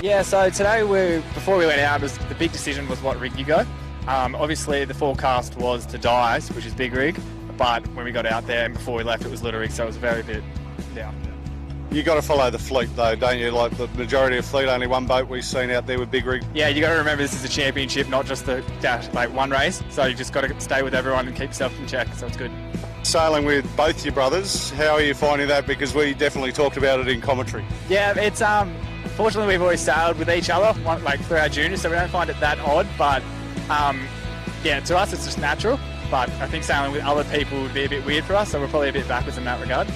Yeah, so today before we went out, the big decision was what rig you go. Obviously the forecast was to Dice, which is big rig, but when we got out there and before we left it was little rig, so it was very bit down. You got to follow the fleet though, don't you? Like the majority of fleet, only one boat we've seen out there with big rig. Yeah, you got to remember this is a championship, not just the one race. So you just got to stay with everyone and keep yourself in check. So it's good. Sailing with both your brothers, how are you finding that? Because we definitely talked about it in commentary. Yeah, it's fortunately we've always sailed with each other, through our juniors, so we don't find it that odd. But yeah, to us it's just natural. But I think sailing with other people would be a bit weird for us, so we're probably a bit backwards in that regard.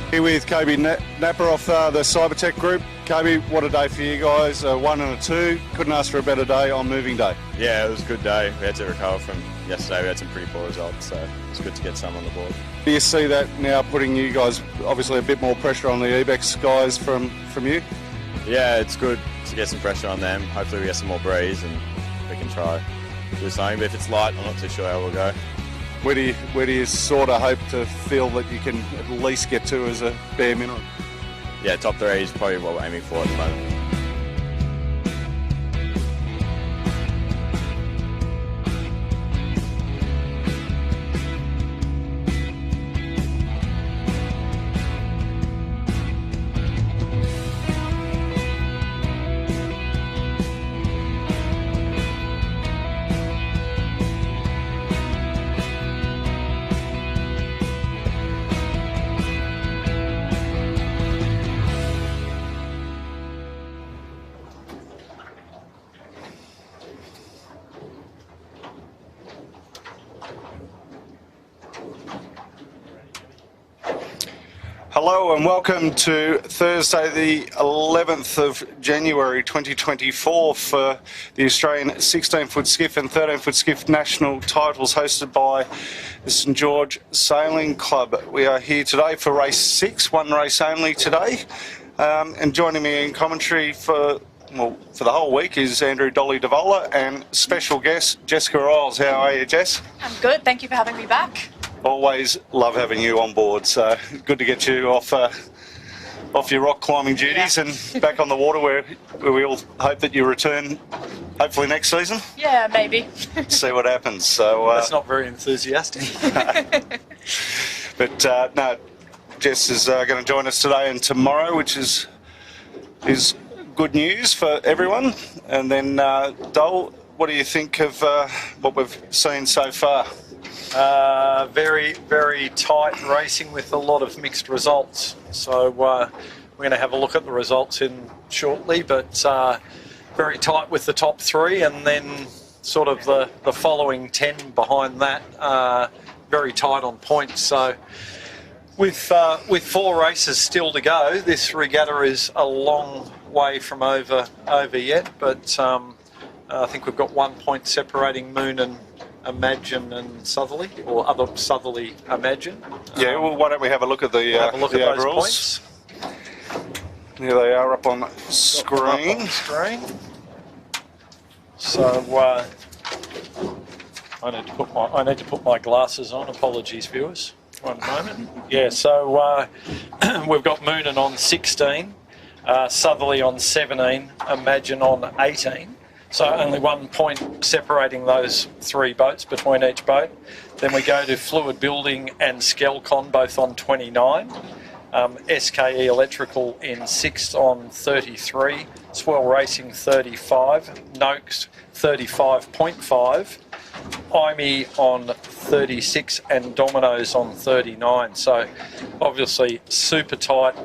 Here with Kobe Napper off the Cybertech group. Kobe, what a day for you guys, a 1 and a 2. Couldn't ask for a better day on moving day. Yeah, it was a good day. We had to recover from yesterday. We had some pretty poor results, so it's good to get some on the board. Do you see that now putting you guys, obviously a bit more pressure on the Ebex guys from you? Yeah, it's good to get some pressure on them. Hopefully we get some more breeze and we can try do something. But if it's light, I'm not too sure how we'll go. Where do you sort of hope to feel that you can at least get to as a bare minimum? Yeah, top 3 is probably what we're aiming for at the moment. Hello and welcome to Thursday the 11th of January 2024 for the Australian 16ft Skiff and 13ft Skiff national titles hosted by the St George Sailing Club. We are here today for race 6, one race only today, and joining me in commentary for the whole week is Andrew Dolly Devola and special guest Jessica Riles. How are you, Jess? I'm good, thank you for having me back. Always love having you on board, so good to get you off your rock climbing duties and back on the water where we all hope that you return hopefully next season. Yeah, maybe. See what happens. So that's not very enthusiastic. But no, Jess is going to join us today and tomorrow, which is good news for everyone. And then Dole, what do you think of what we've seen so far? Very, very tight racing with a lot of mixed results. So we're going to have a look at the results in shortly, but very tight with the top 3, and then sort of the following 10 behind that, very tight on points. So with 4 races still to go, this regatta is a long way from over yet, but I think we've got 1 point separating Moon and Imagine and Southerly, or other Southerly Imagine. Yeah, well, why don't we have a look at the overalls? Here they are up on screen. So I need to put my glasses on. Apologies, viewers. One moment. Yeah. So we've got Moonin on 16, Southerly on 17, Imagine on 18. So only 1 point separating those 3 boats between each boat. Then we go to Fluid Building and Skelcon, both on 29. SKE Electrical in 6th on 33. Swell Racing 35. Noakes 35.5. IME on 36 and Dominoes on 39. So obviously super tight.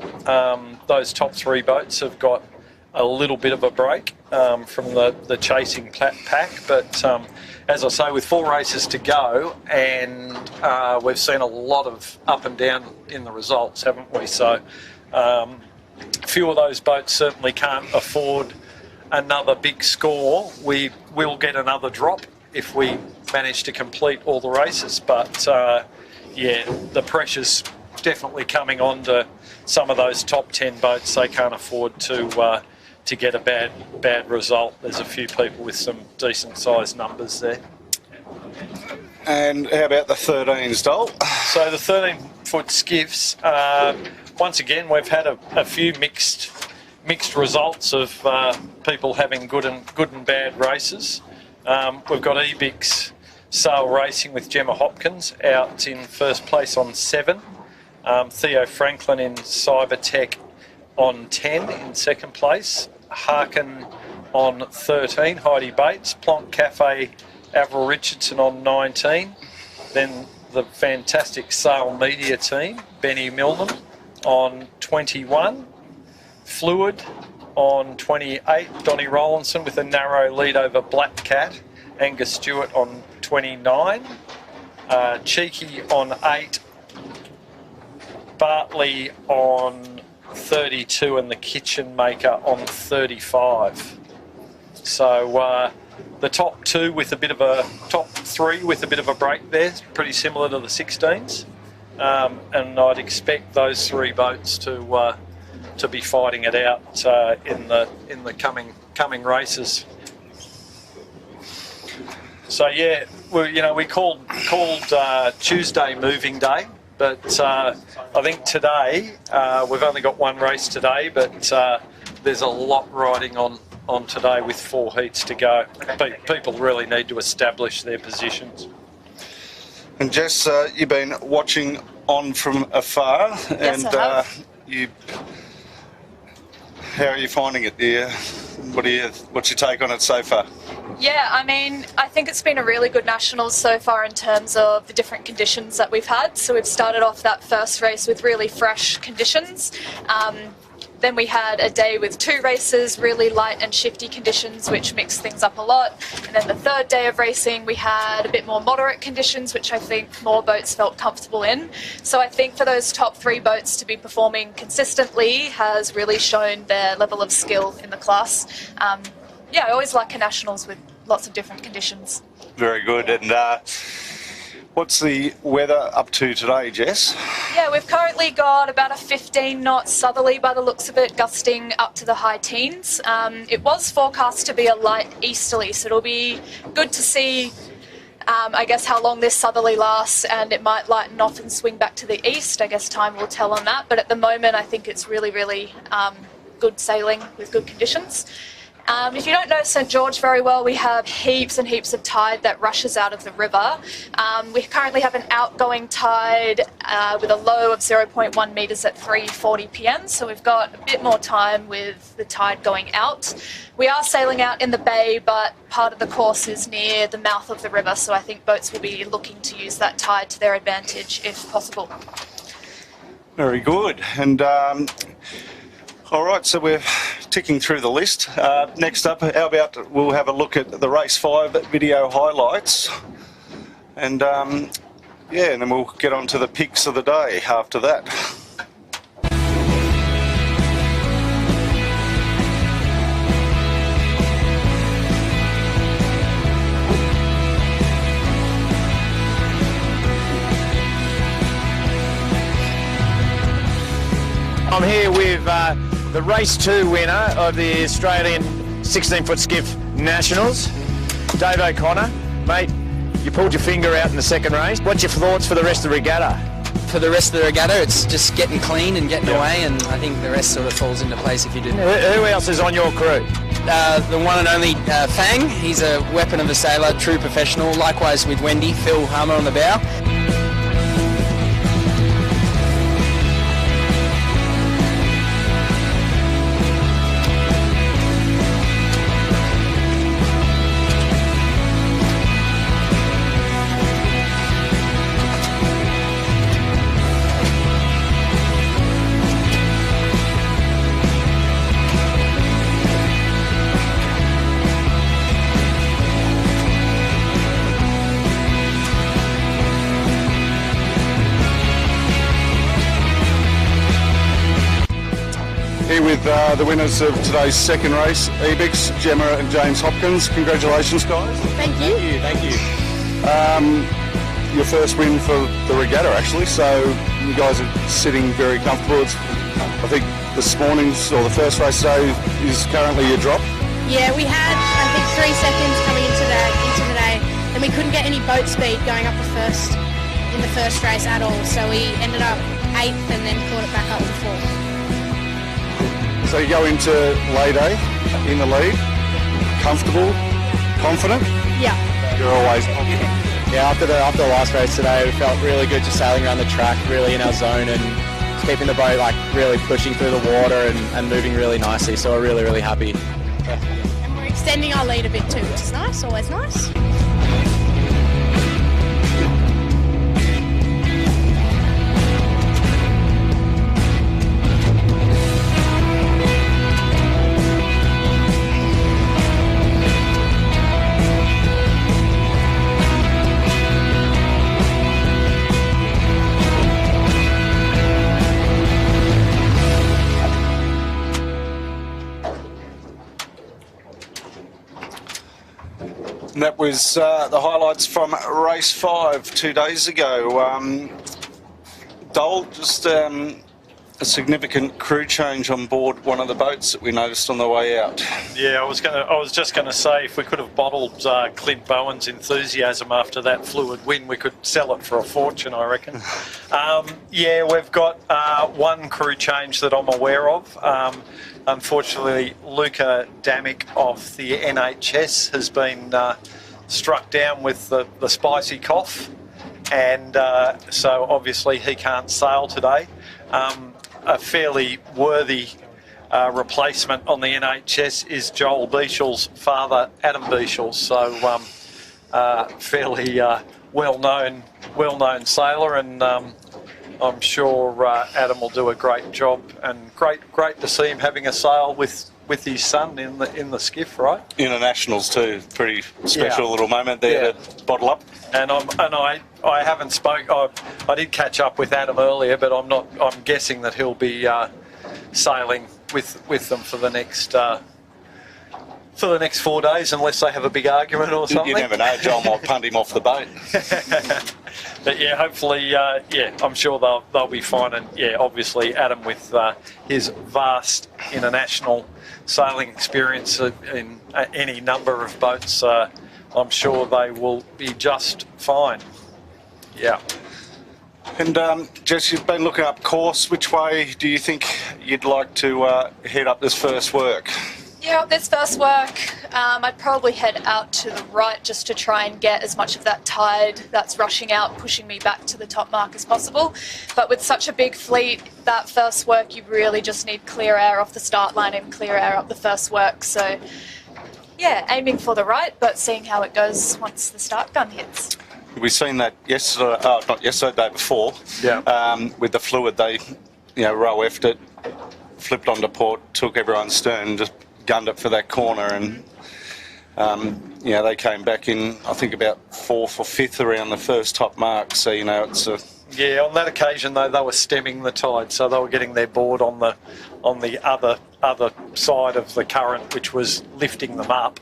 Those top 3 boats have got a little bit of a break from the chasing pack, but as I say, with 4 races to go, and we've seen a lot of up and down in the results, haven't we? So few of those boats certainly can't afford another big score. We will get another drop if we manage to complete all the races, but yeah, the pressure's definitely coming on to some of those top 10 boats. They can't afford to get a bad result. There's a few people with some decent sized numbers there. And how about the 13s, Dole? So the 13-foot skiffs, once again, we've had a few mixed mixed results of people having good and bad races. We've got Ebix Sail Racing with Gemma Hopkins out in first place on 7. Theo Franklin in Cybertech on 10 in second place. Harkin on 13, Heidi Bates. Plonk Cafe, Avril Richardson on 19. Then the fantastic Sail Media team, Benny Milnem on 21. Fluid on 28, Donnie Rollinson with a narrow lead over Black Cat. Angus Stewart on 29. Cheeky on 8. Bartley on 32 and the Kitchen Maker on 35. So the top 3 with a bit of a break there, pretty similar to the 16s. And I'd expect those 3 boats to be fighting it out in the coming races. So yeah, we called Tuesday moving day, but I think today we've only got 1 race today, but there's a lot riding on today with 4 heats to go. People really need to establish their positions. And Jess, you've been watching on from afar, Yes, and I have. how are you finding it? What's your take on it so far? Yeah, I mean, I think it's been a really good Nationals so far in terms of the different conditions that we've had. So we've started off that first race with really fresh conditions. Then we had a day with 2 races, really light and shifty conditions, which mixed things up a lot. And then the third day of racing, we had a bit more moderate conditions, which I think more boats felt comfortable in. So I think for those top 3 boats to be performing consistently has really shown their level of skill in the class. Yeah, I always like a Nationals with lots of different conditions. Very good. And what's the weather up to today, Jess? Yeah, we've currently got about a 15-knot southerly by the looks of it, gusting up to the high teens. It was forecast to be a light easterly, so it'll be good to see, I guess, how long this southerly lasts, and it might lighten off and swing back to the east. I guess time will tell on that, but at the moment I think it's really, really good sailing with good conditions. If you don't know St George very well, we have heaps and heaps of tide that rushes out of the river. We currently have an outgoing tide with a low of 0.1 metres at 3:40 p.m, so we've got a bit more time with the tide going out. We are sailing out in the bay, but part of the course is near the mouth of the river, so I think boats will be looking to use that tide to their advantage if possible. Very good. And all right, so we're ticking through the list. Next up, how about we'll have a look at the Race 5 video highlights. And yeah, and then we'll get on to the picks of the day after that. I'm here with the Race 2 winner of the Australian 16-foot skiff Nationals, Dave O'Connor. Mate, you pulled your finger out in the second race. What's your thoughts for the rest of the regatta? For the rest of the regatta, it's just getting clean and getting away, and I think the rest sort of falls into place if you do. Who else is on your crew? The one and only Fang. He's a weapon of a sailor, true professional. Likewise with Wendy, Phil Harmer on the bow. Here with the winners of today's second race, Ebix, Gemma and James Hopkins. Congratulations, guys. Thank you. Thank you. Your first win for the regatta, actually, so you guys are sitting very comfortable. I think this morning's, or the first race today, is currently your drop. Yeah, we had, I think, 3 seconds coming into today, and we couldn't get any boat speed going up in the first race at all, so we ended up 8th and then caught it back up to 4th. So you go into lay day in the lead, comfortable, confident? Yeah. You're always confident. Yeah, after the last race today, we felt really good just sailing around the track, really in our zone, and just keeping the boat like really pushing through the water and moving really nicely. So we're really, really happy. And we're extending our lead a bit too, which is nice, always nice. And that was the highlights from race 5 2 days ago. Dole, just a significant crew change on board one of the boats that we noticed on the way out. Yeah, I was just going to say, if we could have bottled Clint Bowen's enthusiasm after that fluid win, we could sell it for a fortune, I reckon. Yeah, we've got one crew change that I'm aware of. Unfortunately, Luca Damick of the NHS has been struck down with the spicy cough, and so obviously he can't sail today. A fairly worthy replacement on the NHS is Joel Beechel's father, Adam Beechel. So fairly well-known sailor, and I'm sure Adam will do a great job, and great to see him having a sail with his son in the skiff, right? Internationals too, pretty special little moment there to bottle up. And I haven't spoke. I did catch up with Adam earlier, but I'm guessing that he'll be sailing with them for the next 4 days, unless they have a big argument or something. You never know. Joel might punt him off the boat. But yeah, hopefully, I'm sure they'll be fine. And yeah, obviously Adam with his vast international sailing experience in any number of boats, I'm sure they will be just fine. Yeah. And Jess, you've been looking up course. Which way do you think you'd like to head up this first work? Yeah, this first work, I'd probably head out to the right just to try and get as much of that tide that's rushing out, pushing me back to the top mark as possible. But with such a big fleet, that first work, you really just need clear air off the start line and clear air up the first work. So, yeah, aiming for the right, but seeing how it goes once the start gun hits. We've seen that yesterday, not yesterday, the day before. Yeah. With the fluid, they, row effed it, flipped onto port, took everyone's stern, just gunned it for that corner, and they came back in, I think, about 4th or 5th around the first top mark. So it's a... Yeah, on that occasion though, they were stemming the tide, so they were getting their board on the other side of the current, which was lifting them up.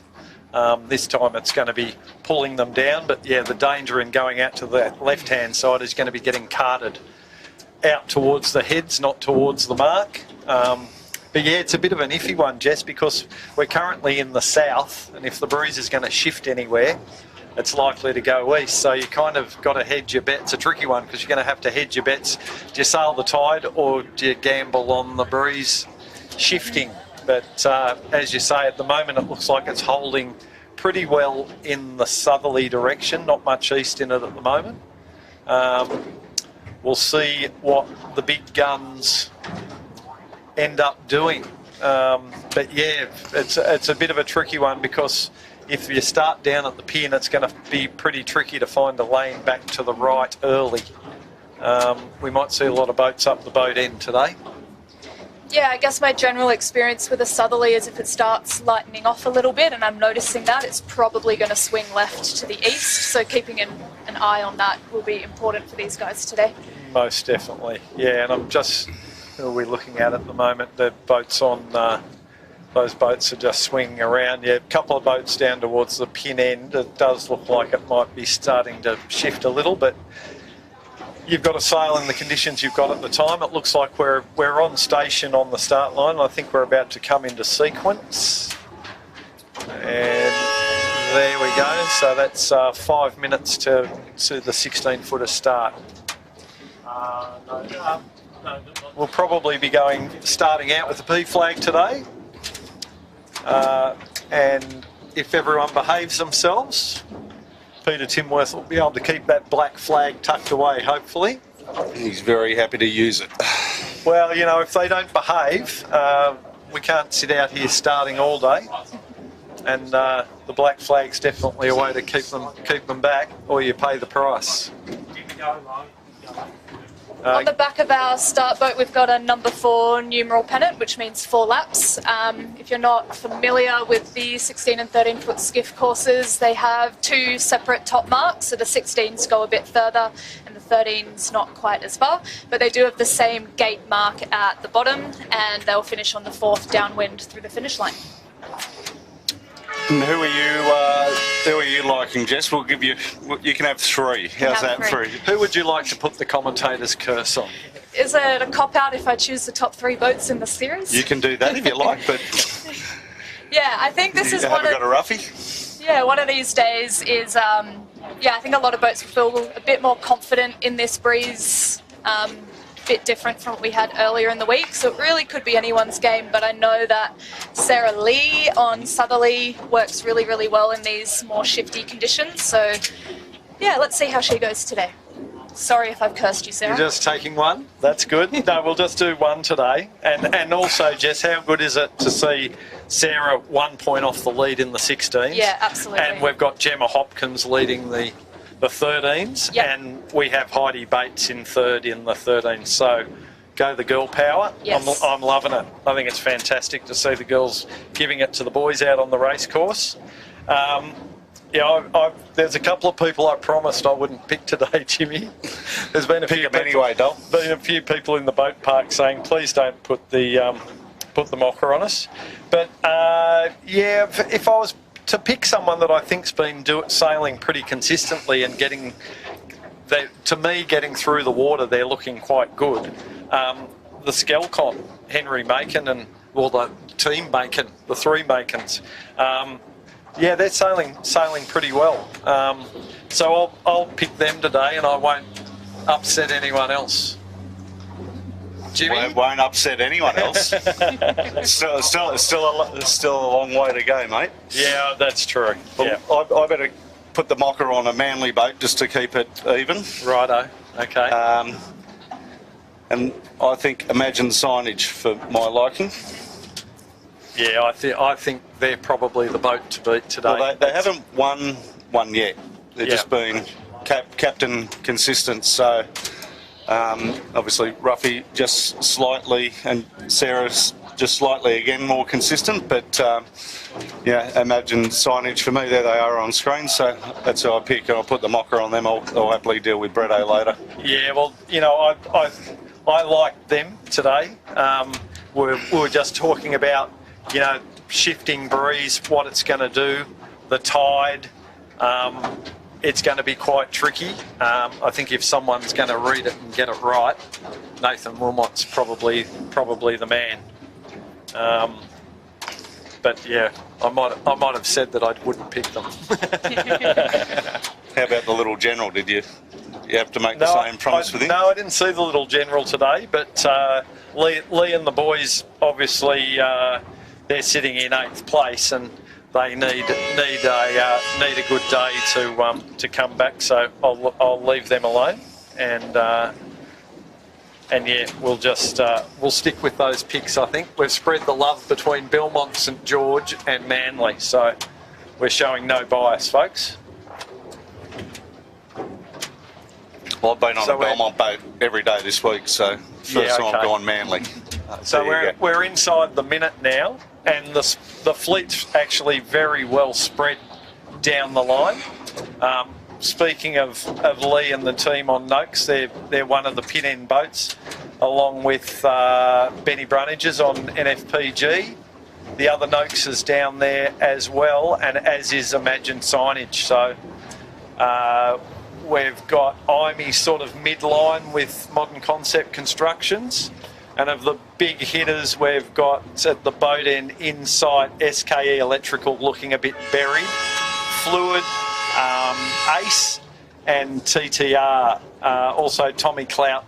This time it's going to be pulling them down, but yeah, the danger in going out to the left-hand side is going to be getting carted out towards the heads, not towards the mark. But yeah, it's a bit of an iffy one, Jess, because we're currently in the south, and if the breeze is going to shift anywhere, it's likely to go east. So you kind of got to hedge your bets. It's a tricky one because you're going to have to hedge your bets. Do you sail the tide, or do you gamble on the breeze shifting? But as you say, at the moment it looks like it's holding pretty well in the southerly direction, not much east in it at the moment. We'll see what the big guns end up doing. But yeah, it's a bit of a tricky one, because if you start down at the pin, it's going to be pretty tricky to find a lane back to the right early. We might see a lot of boats up the boat end today. Yeah, I guess my general experience with a southerly is if it starts lightening off a little bit, and I'm noticing that, it's probably going to swing left to the east. So keeping an eye on that will be important for these guys today. Most definitely. Yeah, and I'm just... Who are we looking at the moment? The boats on... those boats are just swinging around. Yeah, a couple of boats down towards the pin end. It does look like it might be starting to shift a little, but you've got to sail in the conditions you've got at the time. It looks like we're on station on the start line. I think we're about to come into sequence. And there we go. So that's 5 minutes to the 16-footer start. we'll probably be starting out with the P flag today. And if everyone behaves themselves, Peter Timworth will be able to keep that black flag tucked away, hopefully. He's very happy to use it. Well, you know, if they don't behave, we can't sit out here starting all day. And the black flag's definitely a way to keep them back, or you pay the price. On the back of our start boat, we've got a number 4 numeral pennant, which means 4 laps. If you're not familiar with the 16 and 13 foot skiff courses, they have 2 separate top marks. So the 16s go a bit further and the 13s not quite as far. But they do have the same gate mark at the bottom, and they'll finish on the 4th downwind through the finish line. And who are you liking, Jess? We'll give you. You can have 3. How's that? 3. Who would you like to put the commentator's curse on? Is it a cop-out if I choose the top 3 boats in the series? You can do that if you like, but yeah, I think this is haven't got a roughie. Yeah, one of these days is yeah, I think a lot of boats will feel a bit more confident in this breeze. Bit different from what we had earlier in the week, so it really could be anyone's game, but I know that Sarah Lee on southerly works really, really well in these more shifty conditions, so yeah, let's see how she goes today. Sorry if I've cursed you, Sarah. You're just taking one? That's good. No, we'll just do one today. And also, Jess, how good is it to see Sarah 1 point off the lead in the 16s? Yeah, absolutely. And we've got Gemma Hopkins leading the 13s, yep. And we have Heidi Bates in 3rd in the 13s. So go the girl power. Yes. I'm loving it. I think it's fantastic to see the girls giving it to the boys out on the race course. Yeah, there's a couple of people I promised I wouldn't pick today, Jimmy. There's been a few people, anyway, Dol. Been a few people in the boat park saying, please don't put the mocker on us. But yeah, if I was to pick someone that I think's been sailing pretty consistently and getting through the water, they're looking quite good. The Skelcon, Henry Macon, and the team Macon, the 3 Macons. Yeah, they're sailing pretty well. So I'll pick them today, and I won't upset anyone else. Jimmy? Well, it won't upset anyone else. still a long way to go, mate. Yeah, that's true. Well, yeah. I better put the mocker on a Manly boat just to keep it even. Righto. Okay. And I think Imagine Signage for my liking. Yeah, I think they're probably the boat to beat today. Well, they haven't won one yet. They've just been captain consistent. So obviously Ruffy just slightly, and Sarah's just slightly again more consistent. But yeah, Imagine Signage for me. There they are on screen. So that's who I pick. I'll put the mocker on them. I'll happily deal with Bretto later. Yeah, well, you know, I like them today. We were just talking about, you know, shifting breeze, what it's going to do, the tide. It's going to be quite tricky. I think if someone's going to read it and get it right, Nathan Wilmot's probably the man. But yeah, I might have said that I wouldn't pick them. How about the Little General? Did you have to make the same promise with him? No, I didn't see the Little General today, but Lee and the boys, obviously, they're sitting in 8th place, and they need a good day to come back. So I'll leave them alone, and yeah, we'll stick with those picks. I think we've spread the love between Belmont, St George, and Manly, so we're showing no bias, folks. Well, I've been on a Belmont boat every day this week, so first time I've gone Manly. So we're inside the minute now, and the fleet's actually very well spread down the line. Speaking of Lee and the team on Noakes, they're one of the pin end boats, along with Benny Brunnages on NFPG. The other Noakes is down there as well, and as is Imagine Signage. So we've got IMI sort of midline with Modern Concept Constructions. And of the big hitters, we've got at the boat end Insight, SKE Electrical looking a bit buried, Fluid, Ace and TTR. Also Tommy Clout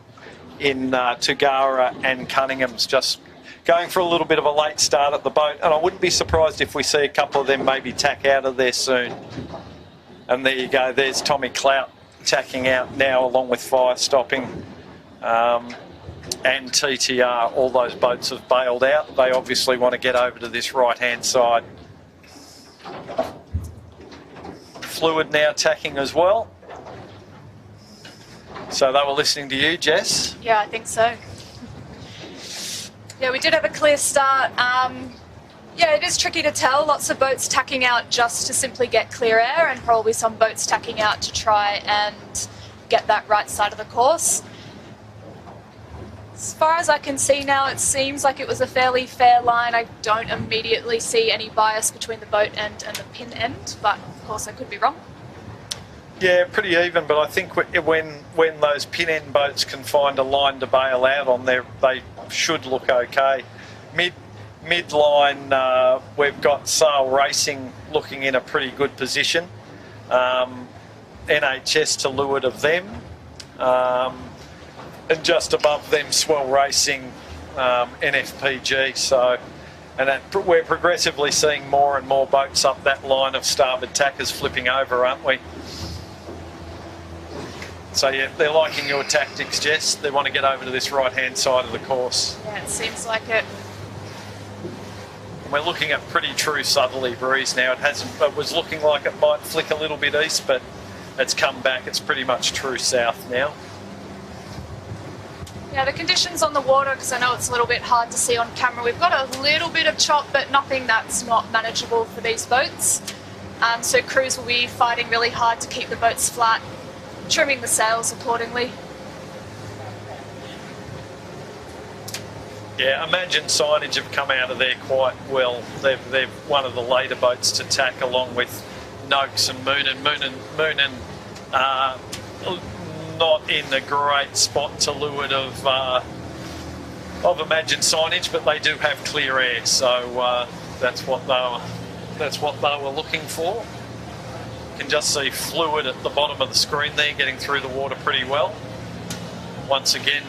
in Tugara and Cunningham's, just going for a little bit of a late start at the boat, and I wouldn't be surprised if we see a couple of them maybe tack out of there soon. And there you go, there's Tommy Clout tacking out now along with Fire Stopping and TTR. All those boats have bailed out. They obviously want to get over to this right-hand side. Fluid now tacking as well. So they were listening to you, Jess? Yeah, I think so. Yeah, we did have a clear start. Yeah, it is tricky to tell. Lots of boats tacking out just to simply get clear air, and probably some boats tacking out to try and get that right side of the course. As far as I can see now, it seems like it was a fairly fair line. I don't immediately see any bias between the boat end and the pin end, but of course I could be wrong. Yeah, pretty even, but I think when those pin end boats can find a line to bail out on there, they should look okay. Midline, we've got Sail Racing looking in a pretty good position. NHS to leeward of them. And just above them, Swell Racing, NFPG. So, and we're progressively seeing more and more boats up that line of starboard tackers flipping over, aren't we? So yeah, they're liking your tactics, Jess. They want to get over to this right-hand side of the course. Yeah, it seems like it. We're looking at pretty true southerly breeze now. It was looking like it might flick a little bit east, but it's come back. It's pretty much true south now. Yeah, the conditions on the water, because I know it's a little bit hard to see on camera, we've got a little bit of chop, but nothing that's not manageable for these boats. So crews will be fighting really hard to keep the boats flat, trimming the sails accordingly. Yeah, Imagine Signage have come out of there quite well. They're one of the later boats to tack, along with Noakes and Moonan. Moonan not in a great spot to leeward of Imagine Signage, but they do have clear air, so that's what they were looking for. You can just see Fluid at the bottom of the screen there, getting through the water pretty well. Once again,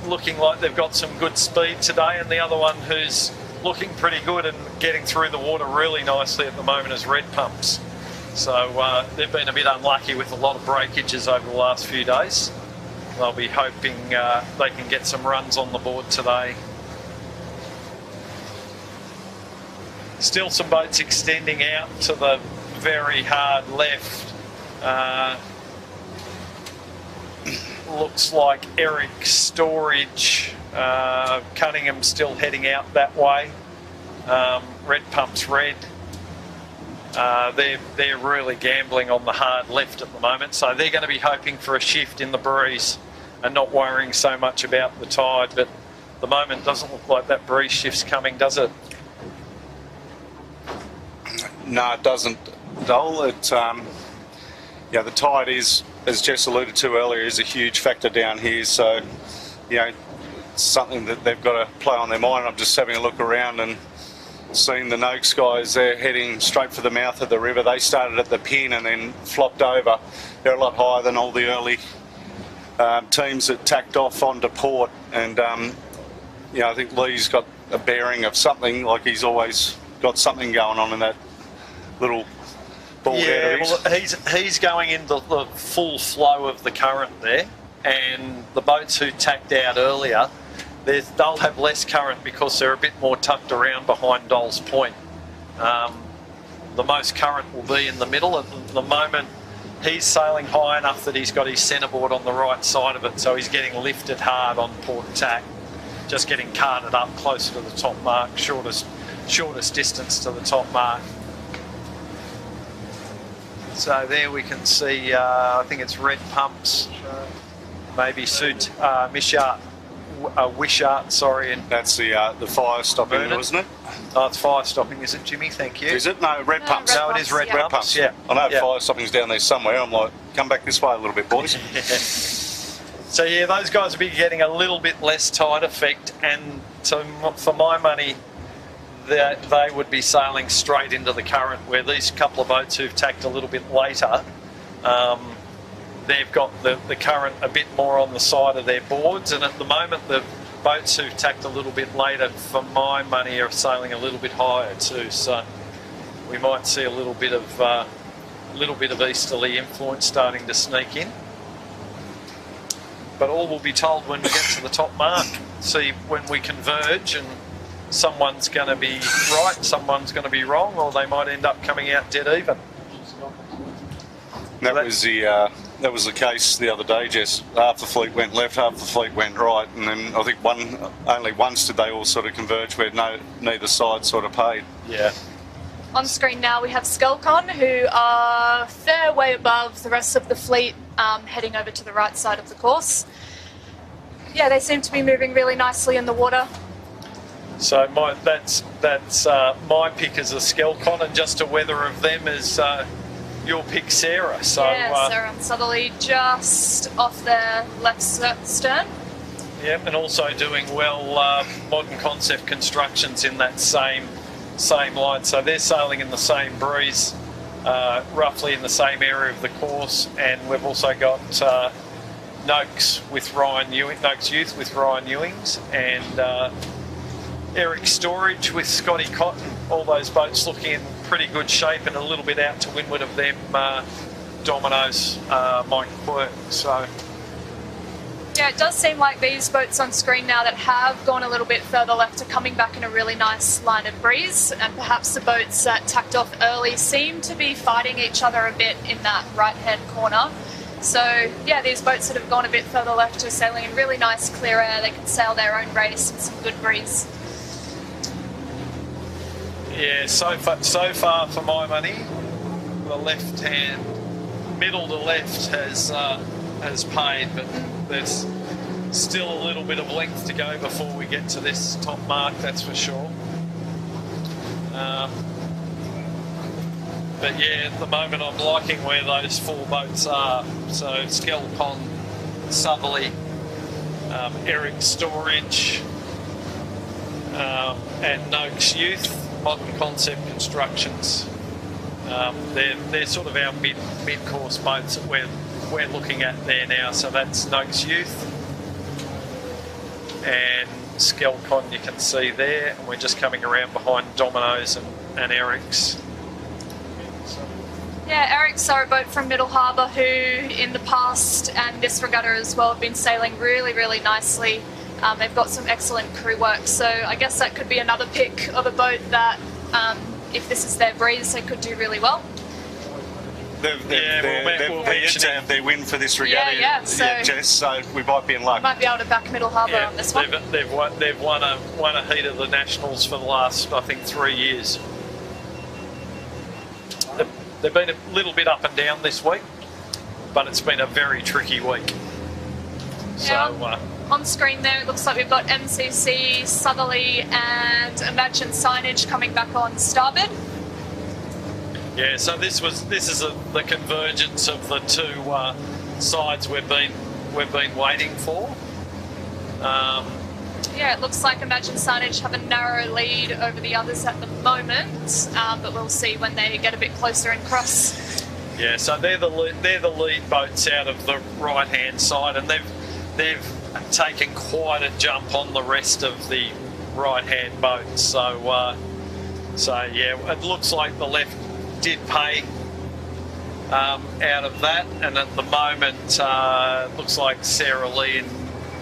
looking like they've got some good speed today, and the other one who's looking pretty good and getting through the water really nicely at the moment is Red Pumps. So they've been a bit unlucky with a lot of breakages over the last few days. They'll be hoping they can get some runs on the board today. Still some boats extending out to the very hard left. Looks like Eric Storage, Cunningham still heading out that way. Red Pumps red. They're really gambling on the hard left at the moment, so they're going to be hoping for a shift in the breeze and not worrying so much about the tide. But at the moment, it doesn't look like that breeze shift's coming, does it? No, it doesn't, Dole. Yeah, the tide is, as Jess alluded to earlier, is a huge factor down here. So, you know, it's something that they've got to play on their mind. I'm just having a look around and seeing the Noakes guys. They're heading straight for the mouth of the river. They started at the pin and then flopped over. They're a lot higher than all the early teams that tacked off onto port. And, you know, I think Lee's got a bearing of something, like he's always got something going on in that little ball header. Well, he's going into the full flow of the current there, and the boats who tacked out earlier, they'll have less current because they're a bit more tucked around behind Dole's Point. The most current will be in the middle. At the moment, he's sailing high enough that he's got his centreboard on the right side of it, so he's getting lifted hard on port tack, just getting carted up closer to the top mark, shortest distance to the top mark. So there we can see, I think it's Red Pumps, maybe Wishart, sorry. And that's the fire stopping, wasn't it? Oh, it's fire stopping, is it, Jimmy? Thank you. Is it? No, Red Pumps. No, it is Red Pumps, yeah. I know fire stopping's down there somewhere. I'm like, come back this way a little bit, boys. So yeah, those guys will be getting a little bit less tide effect, and so for my money, they would be sailing straight into the current, where these couple of boats who've tacked a little bit later, they've got the current a bit more on the side of their boards, and at the moment the boats who've tacked a little bit later, for my money, are sailing a little bit higher too. So we might see a little bit of easterly influence starting to sneak in. But all will be told when we get to the top mark. See when we converge, and someone's going to be right, someone's going to be wrong, or they might end up coming out dead even. That was the case the other day, Jess. Half the fleet went left, half the fleet went right, and then I think only once did they all sort of converge where neither side sort of paid. Yeah. On screen now we have Skelcon, who are a fair way above the rest of the fleet, heading over to the right side of the course. Yeah, they seem to be moving really nicely in the water. So that's my pick as a Skelcon, and just a weather of them is your pick, Sarah. So yeah, Sarah and Southerly just off their left stern. Yeah, and also doing well. Modern Concept Constructions in that same line, so they're sailing in the same breeze, roughly in the same area of the course. And we've also got Noakes Youth with Ryan Ewings, and Eric Storage with Scotty Cotton. All those boats looking in pretty good shape, and a little bit out to windward of them, Domino's, Mike Quirk. So yeah, it does seem like these boats on screen now that have gone a little bit further left are coming back in a really nice line of breeze, and perhaps the boats that tacked off early seem to be fighting each other a bit in that right-hand corner. So yeah, these boats that have gone a bit further left are sailing in really nice clear air. They can sail their own race in some good breeze. yeah, so far for my money, the left-hand, middle to left has paid, but there's still a little bit of length to go before we get to this top mark, that's for sure. But yeah, at the moment I'm liking where those four boats are. So Skelcon, Southerly, Eric Storage, and Noakes Youth, Modern Concept Constructions. They're sort of our mid-course boats that we're looking at there now. So that's Noakes Youth and Skelcon, you can see there, and we're just coming around behind Domino's and Eric's. Yeah, Eric's are a boat from Middle Harbour who in the past and this regatta as well have been sailing really, really nicely. They've got some excellent crew work, so I guess that could be another pick of a boat that, if this is their breeze, they could do really well. They've yet to have their win for this regatta, so Jess, so we might be in luck. Might be able to back Middle Harbour on this one. They've won a heat of the Nationals for the last, I think, 3 years. They've been a little bit up and down this week, but it's been a very tricky week. Yeah, on screen there, it looks like we've got MCC, Southerly, and Imagine Signage coming back on starboard. Yeah, so this is the convergence of the two sides we've been waiting for. Yeah, it looks like Imagine Signage have a narrow lead over the others at the moment, but we'll see when they get a bit closer and cross. Yeah, so they're the lead boats out of the right-hand side, and they've taken quite a jump on the rest of the right-hand boats. So yeah, it looks like the left did pay out of that, and at the moment it looks like Sarah Lee and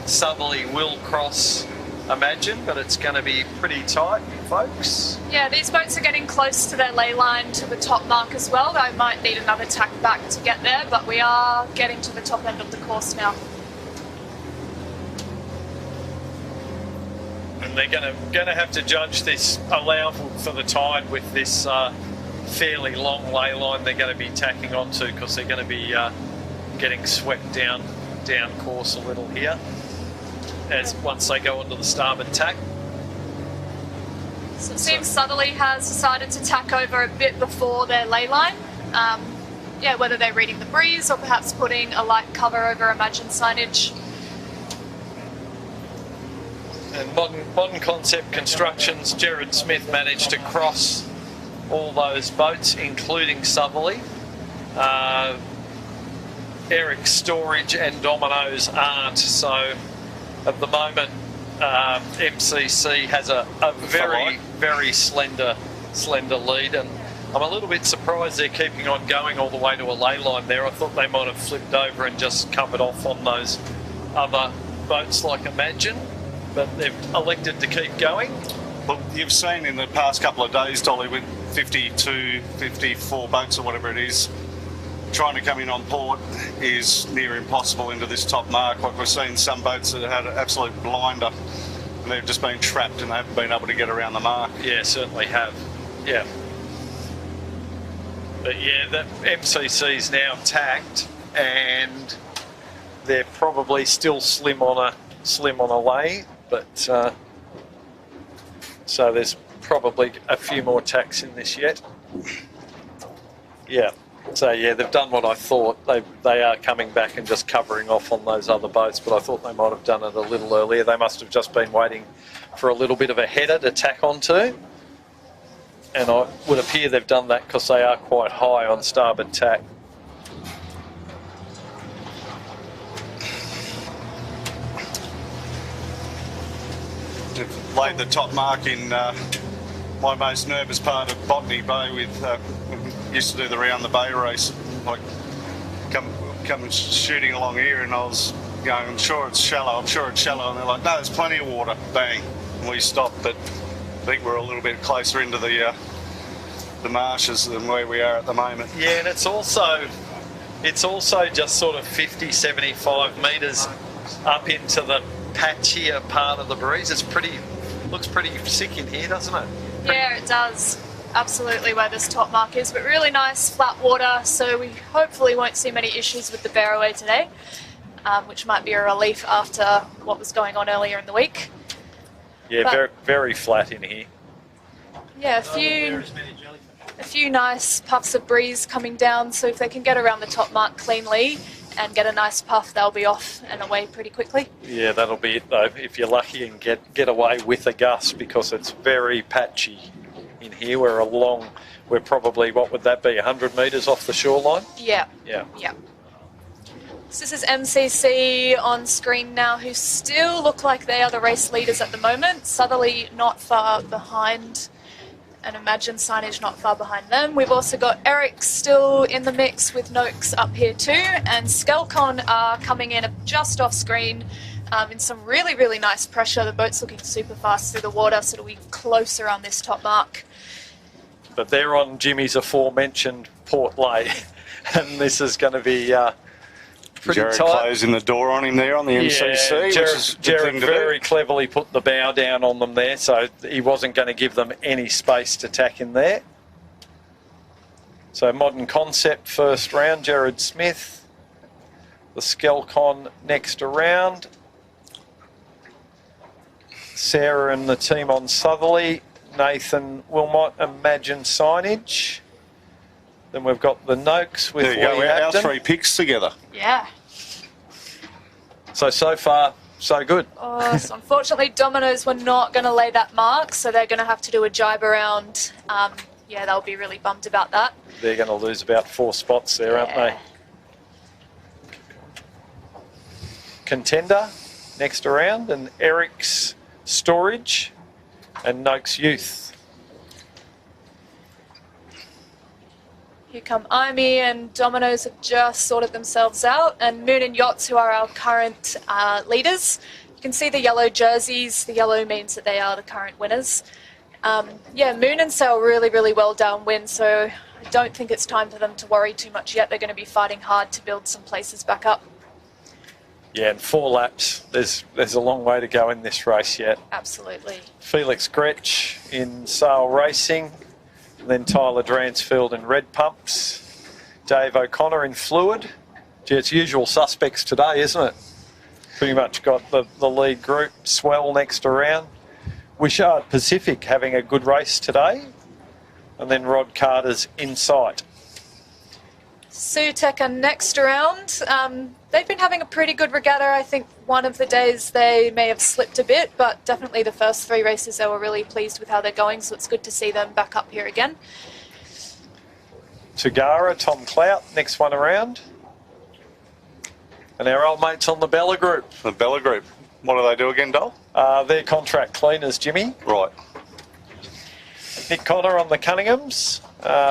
Southerly will cross Imagine, but it's going to be pretty tight, folks. Yeah, these boats are getting close to their ley line to the top mark as well. They might need another tack back to get there, but we are getting to the top end of the course now. And they're going to have to judge this, allow for the tide with this fairly long ley line they're going to be tacking onto, because they're going to be getting swept down course a little here once they go onto the starboard tack. So it seems Southerly has decided to tack over a bit before their ley line. Yeah, whether they're reading the breeze or perhaps putting a light cover over Imagine Signage. And modern Concept Constructions, Jared Smith managed to cross all those boats, including Southerly. Eric Storage and Domino's aren't. So at the moment, MCC has a very slender lead, and I'm a little bit surprised they're keeping on going all the way to a ley line there. I thought they might have flipped over and just covered off on those other boats like Imagine, but they've elected to keep going. Well, you've seen in the past couple of days, Dolly, with 52, 54 boats or whatever it is, trying to come in on port is near impossible into this top mark. Like we've seen some boats that had an absolute blinder and they've just been trapped and they haven't been able to get around the mark. Yeah, certainly have. Yeah. But yeah, the MCC's now tacked, and they're probably still slim on a lay, but so there's probably a few more tacks in this yet. Yeah. So yeah, they've done what I thought. They are coming back and just covering off on those other boats, but I thought they might have done it a little earlier. They must have just been waiting for a little bit of a header to tack onto. And it would appear they've done that because they are quite high on starboard tack. They've laid the top mark in my most nervous part of Botany Bay with used to do the round the bay race, like come shooting along here, and I was going, I'm sure it's shallow, and they're like, no, there's plenty of water. Bang, and we stopped, but I think we're a little bit closer into the marshes than where we are at the moment. Yeah, and it's also just sort of 50, 75 metres up into the patchier part of the breeze. Looks pretty sick in here, doesn't it? Yeah, it does. Absolutely where this top mark is, but really nice flat water, so we hopefully won't see many issues with the bearaway today, which might be a relief after what was going on earlier in the week. Yeah, but, very, very flat in here. Yeah, a few nice puffs of breeze coming down, so if they can get around the top mark cleanly and get a nice puff, they'll be off and away pretty quickly. Yeah, that'll be it though, if you're lucky and get away with a gust, because it's very patchy in here. We're probably, what would that be, 100 metres off the shoreline? Yeah. Yeah. Yeah. So this is MCC on screen now, who still look like they are the race leaders at the moment. Southerly not far behind, and Imagine Signage not far behind them. We've also got Eric still in the mix with Noakes up here too, and Skelcon are coming in just off screen in some really, really nice pressure. The boat's looking super fast through the water, so it'll be closer on this top mark. But they're on Jimmy's aforementioned port lay, and this is going to be pretty Jared tight. closing the door on him there on the MCC, Jared, which is a good Jared thing to very do. cleverly put the bow down on them there, so he wasn't going to give them any space to tack in there. So Modern Concept first round, Jared Smith. The Skelcon next around. Sarah and the team on Southerly. Nathan Wilmot, Imagine Signage. Then we've got the Noakes with There you go, Willie our Acton. 3 picks together. Yeah. So far, so good. Oh, so unfortunately, Domino's were not going to lay that mark, so they're going to have to do a jibe around. Yeah, they'll be really bummed about that. They're going to lose about 4 spots there, aren't they? Contender next around, and Eric's Storage and Noakes Youth. Here come Imi, and Domino's have just sorted themselves out, and Moon and Yachts, who are our current leaders. You can see the yellow jerseys. The yellow means that they are the current winners. Yeah, Moon and sail really, really well downwind, so I don't think it's time for them to worry too much yet. They're going to be fighting hard to build some places back up. Yeah, and 4 laps. There's a long way to go in this race yet. Absolutely. Felix Gretsch in Sail Racing, and then Tyler Dransfield in Red Pumps, Dave O'Connor in Fluid. Gee, it's usual suspects today, isn't it? Pretty much got the lead group. Swell next around. Wishart Pacific having a good race today, and then Rod Carter's Insight. Sutek are next around. They've been having a pretty good regatta. I think one of the days they may have slipped a bit, but definitely the first 3 races they were really pleased with how they're going, so it's good to see them back up here again. Tagara, Tom Clout, next one around. And our old mates on the Bella Group. The Bella Group. What do they do again, Dole? They're contract cleaners, Jimmy. Right. Nick Connor on the Cunninghams.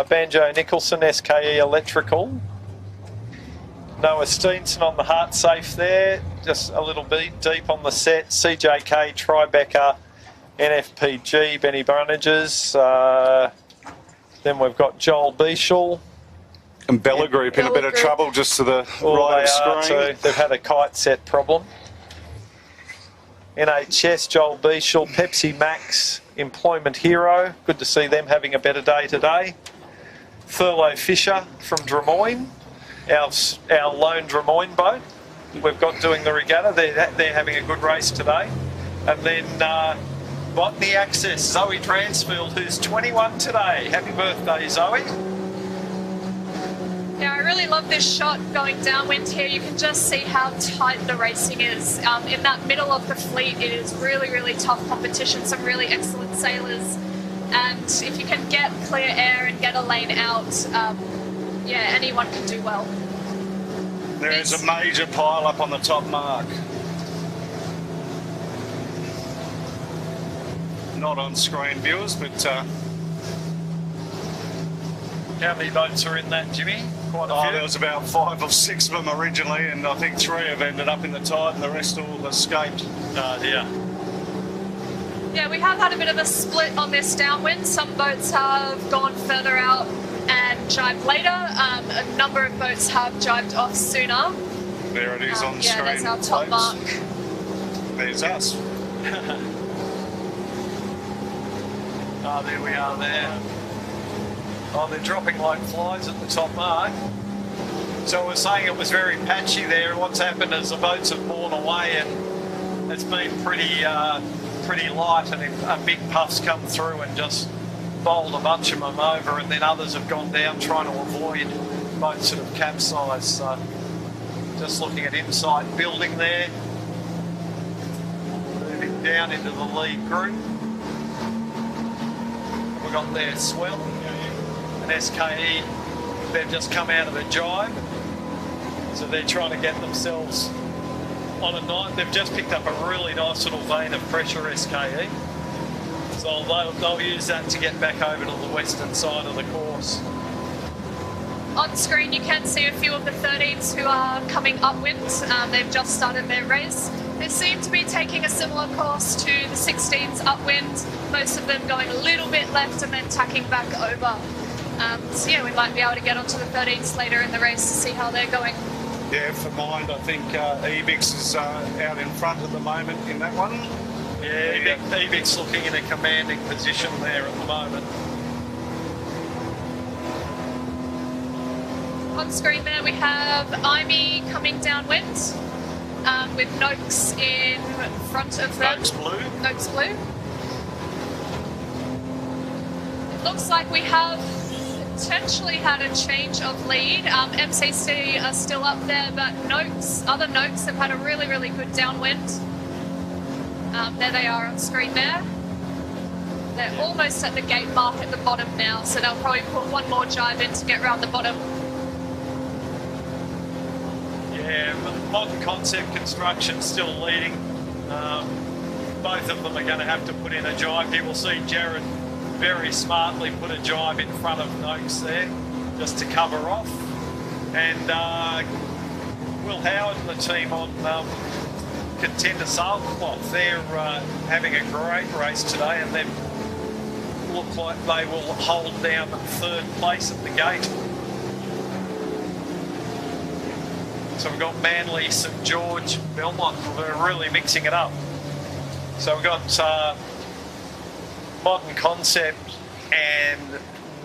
Banjo Nicholson, SKE Electrical. Noah Steenson on the Heart Safe there. Just a little bit deep on the set. CJK, Tribeca, NFPG, Benny Barnages. Then we've got Joel Beashall. And Bella Group in a bit of trouble just to the right of screen. They've had a kite set problem. NHS, Joel Beashall, Pepsi Max, Employment Hero. Good to see them having a better day today. Thurlow Fisher from Drummoyne, our lone Drummoyne boat. We've got doing the regatta. They're having a good race today. And then Botany Access, Zoe Dransfield, who's 21 today. Happy birthday, Zoe. Yeah, I really love this shot going downwind here. You can just see how tight the racing is. In that middle of the fleet, it is really, really tough competition, some really excellent sailors. And if you can get clear air and get a lane out, yeah, anyone can do well. There is a major pile up on the top mark. Not on screen, viewers, but... How many boats are in that, Jimmy? Quite a few. There was about 5 or 6 of them originally, and I think 3 have ended up in the tide and the rest all escaped. Oh dear. Yeah, we have had a bit of a split on this downwind. Some boats have gone further out and jibed later. A number of boats have jibed off sooner. There it is on the screen. Yeah, there's our top mark. There's us. Oh, there we are there. Oh, they're dropping like flies at the top mark. So we're saying it was very patchy there. What's happened is the boats have borne away and it's been pretty light, and a big puff's come through and just bowled a bunch of them over, and then others have gone down trying to avoid boats that have capsized. So just looking at Insight building there. Moving down into the lead group. We've got their swell. SKE, they've just come out of a jibe, so they're trying to get themselves on a night. They've just picked up a really nice little vein of pressure, SKE, so they'll use that to get back over to the western side of the course. On screen you can see a few of the 13s who are coming upwind. They've just started their race. They seem to be taking a similar course to the 16s upwind, most of them going a little bit left and then tacking back over. So yeah, we might be able to get onto the 13s later in the race to see how they're going. Yeah, for mine, I think Ebix is out in front at the moment in that one. Yeah, Ebix looking in a commanding position there at the moment. On screen there we have Imee coming downwind with Noakes in front of them. Noakes blue. Noakes blue. It looks like we have potentially had a change of lead. MCC are still up there, but other Noakes have had a really, really good downwind. There they are on screen there. They're almost at the gate mark at the bottom now, so they'll probably put one more jibe in to get round the bottom. Yeah, Modern Concept Construction still leading. Both of them are going to have to put in a jibe. You will see Jared very smartly put a jibe in front of Noakes there, just to cover off. And Will Howard and the team on Contender Sail Cloth, they're having a great race today, and they look like they will hold down 3rd place at the gate. So we've got Manly, St George, Belmont, we're really mixing it up. So we've got Modern Concept and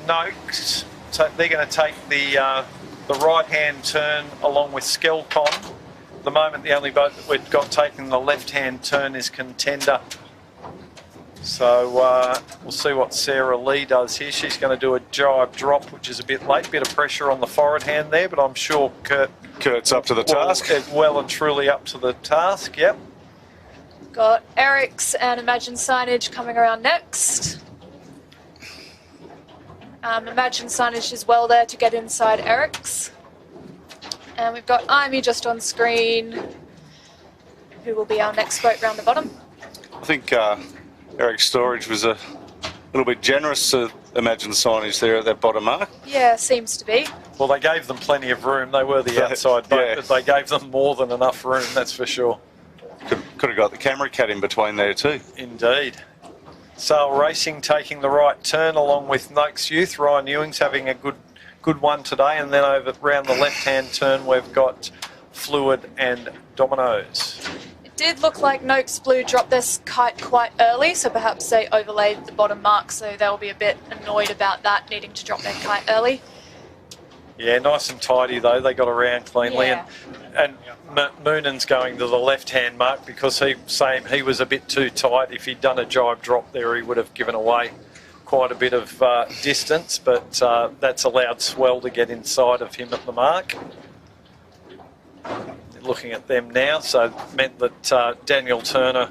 Noakes. So they're going to take the right-hand turn along with Skelcon. At the moment, the only boat that we've got taking the left-hand turn is Contender. So we'll see what Sarah Lee does here. She's going to do a jibe drop, which is a bit late. Bit of pressure on the forward hand there, but I'm sure Kurt's up to the task. Well and truly up to the task, yep. Got Eric's and Imagine Signage coming around next. Imagine Signage is well there to get inside Eric's. And we've got Amy just on screen, who will be our next boat round the bottom. I think Eric Storage was a little bit generous to imagine signage there at that bottom mark. Yeah, seems to be. Well, they gave them plenty of room. They were the outside boat, yeah. but they gave them more than enough room, that's for sure. Could have got the camera cat in between there too. Indeed. Sail Racing taking the right turn along with Noakes Youth. Ryan Ewing's having a good one today, and then over round the left-hand turn we've got Fluid and Dominoes. It did look like Noakes Blue dropped this kite quite early, so perhaps they overlaid the bottom mark, so they'll be a bit annoyed about that, needing to drop their kite early. Yeah, nice and tidy though. They got around cleanly, Yeah. and Moonan's going to the left-hand mark because he was a bit too tight. If he'd done a jibe drop there, he would have given away quite a bit of distance, but that's allowed swell to get inside of him at the mark. Looking at them now, so it meant that Daniel Turner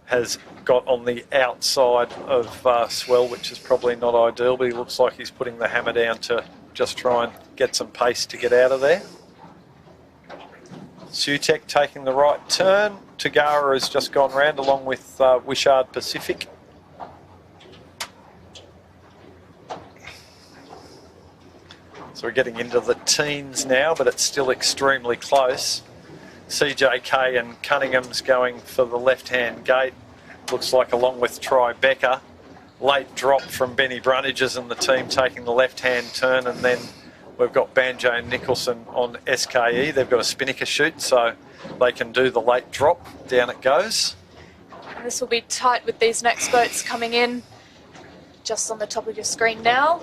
has got on the outside of swell, which is probably not ideal, but he looks like he's putting the hammer down to just try and get some pace to get out of there. Sutek taking the right turn. Tagara has just gone round along with Wishard Pacific. So we're getting into the teens now, but it's still extremely close. CJK and Cunningham's going for the left-hand gate. Looks like along with Tribeca. Late drop from Benny Brunnages and the team taking the left-hand turn, and then we've got Banjo and Nicholson on SKE. They've got a spinnaker chute, so they can do the late drop. Down it goes. And this will be tight with these next boats coming in. Just on the top of your screen now.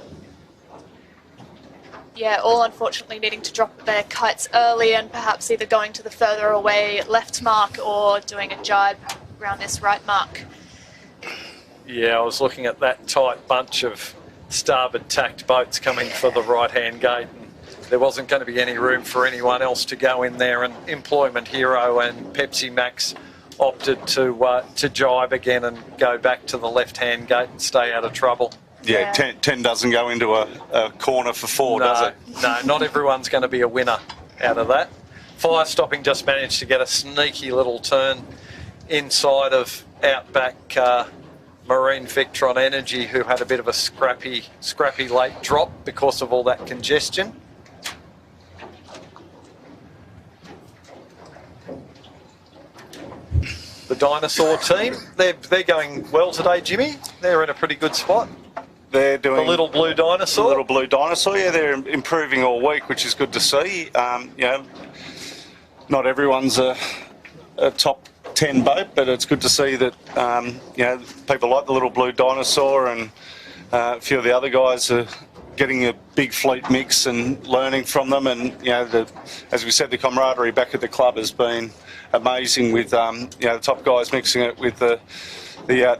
Yeah, all unfortunately needing to drop their kites early and perhaps either going to the further away left mark or doing a jibe around this right mark. Yeah, I was looking at that tight bunch of starboard tacked boats coming for the right-hand gate, and there wasn't going to be any room for anyone else to go in there, and Employment Hero and Pepsi Max opted to jibe again and go back to the left-hand gate and stay out of trouble. Yeah, 10 doesn't go into a corner for 4, does it? No, not everyone's going to be a winner out of that. Fire Stopping just managed to get a sneaky little turn inside of Outback Marine Victron Energy, who had a bit of a scrappy late drop because of all that congestion. The Dinosaur team, they're going well today, Jimmy. They're in a pretty good spot. They're doing the Little Blue Dinosaur. The Little Blue Dinosaur, yeah, they're improving all week, which is good to see. You know, not everyone's a top 10 boat, but it's good to see that you know, people like the Little Blue Dinosaur and a few of the other guys are getting a big fleet mix and learning from them. And you know, as we said, the camaraderie back at the club has been amazing with you know, the top guys mixing it with the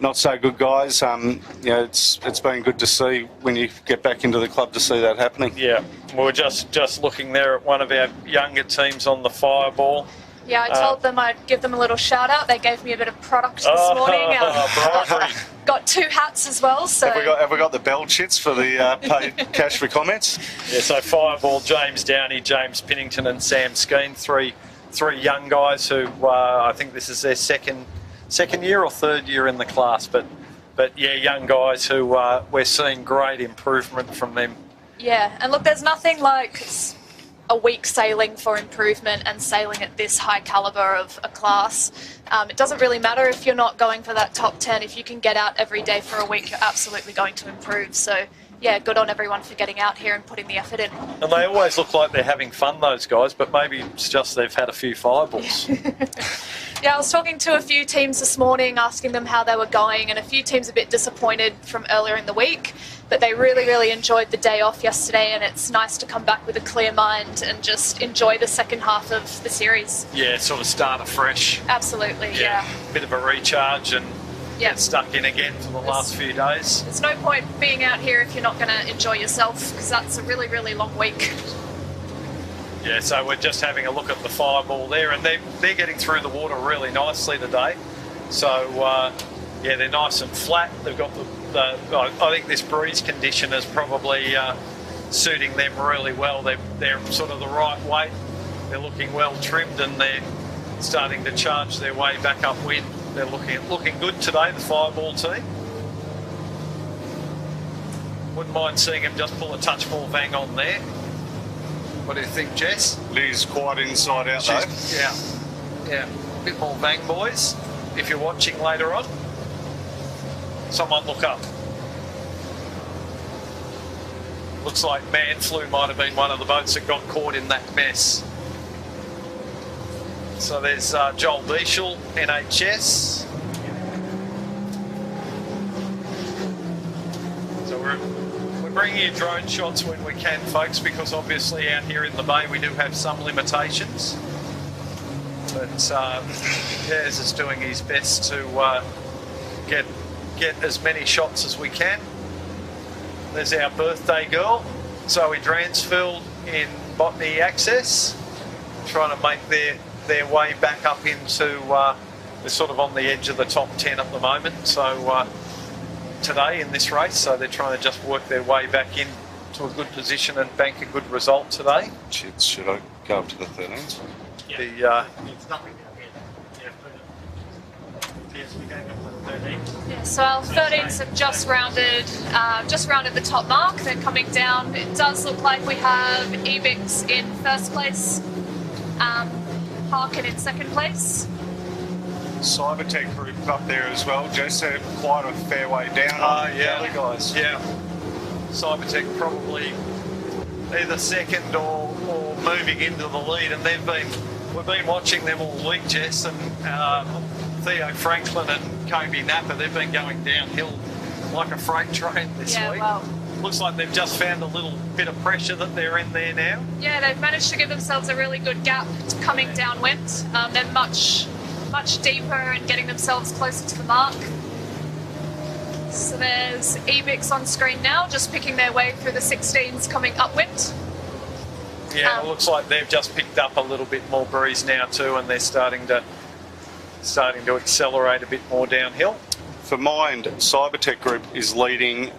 not so good guys. You know, it's been good to see when you get back into the club to see that happening. Yeah, we were just looking there at one of our younger teams on the Fireball. Yeah, I told them I'd give them a little shout out. They gave me a bit of product this morning. Got 2 hats as well. So have we got the bell chits for the paid cash for comments? Yeah, so Fireball, James Downey, James Pinnington and Sam Skeen, three young guys who I think this is their second year or third year in the class, but yeah, young guys who we're seeing great improvement from them. Yeah, and look, there's nothing like a week sailing for improvement and sailing at this high calibre of a class. It doesn't really matter if you're not going for that top 10. If you can get out every day for a week, you're absolutely going to improve. So yeah, good on everyone for getting out here and putting the effort in. And they always look like they're having fun, those guys, but maybe it's just they've had a few fireballs. Yeah, I was talking to a few teams this morning, asking them how they were going, and a few teams a bit disappointed from earlier in the week, but they really, really enjoyed the day off yesterday, and it's nice to come back with a clear mind and just enjoy the second half of the series. Yeah, sort of start afresh. Absolutely, yeah. Bit of a recharge and get stuck in again for the last few days. There's no point being out here if you're not going to enjoy yourself, because that's a really, really long week. Yeah, so we're just having a look at the Fireball there, and they're getting through the water really nicely today. So, yeah, they're nice and flat. They've got I think this breeze condition has probably suiting them really well. They're sort of the right weight. They're looking well trimmed, and they're starting to charge their way back upwind. They're looking good today, the Fireball team. Wouldn't mind seeing him just pull a touch more vang on there. What do you think, Jess? Liz quite inside out though. Yeah. A bit more vang, boys. If you're watching later on, someone look up. Looks like Manflu might have been one of the boats that got caught in that mess. So there's Joel Bieshel, NHS. So we're bringing you drone shots when we can, folks, because obviously out here in the bay we do have some limitations. But Jazz is doing his best to get as many shots as we can. There's our birthday girl, Zoe Dransfield in Botany Access, trying to make their way back up into, they're sort of on the edge of the top 10 at the moment, so today in this race, so they're trying to just work their way back in to a good position and bank a good result today. Should I go up to the 13s? Yeah. Yeah, so our 13s have just rounded the top mark. They're coming down. It does look like we have Ebix in first place, Harkin in second place. Cybertech group up there as well. Jess, they're quite a fair way down. Yeah, the guys. Yeah, Cybertech probably either second or moving into the lead, and we've been watching them all week, Jess, and Theo Franklin and Kobe Napa, they've been going downhill like a freight train this week. Well, looks like they've just found a little bit of pressure that they're in there now. Yeah, they've managed to give themselves a really good gap coming downwind. They're much deeper and getting themselves closer to the mark. So there's Ebix on screen now, just picking their way through the 16s coming upwind. Yeah, it looks like they've just picked up a little bit more breeze now too, and they're starting to accelerate a bit more downhill. For Mind, Cybertech Group is leading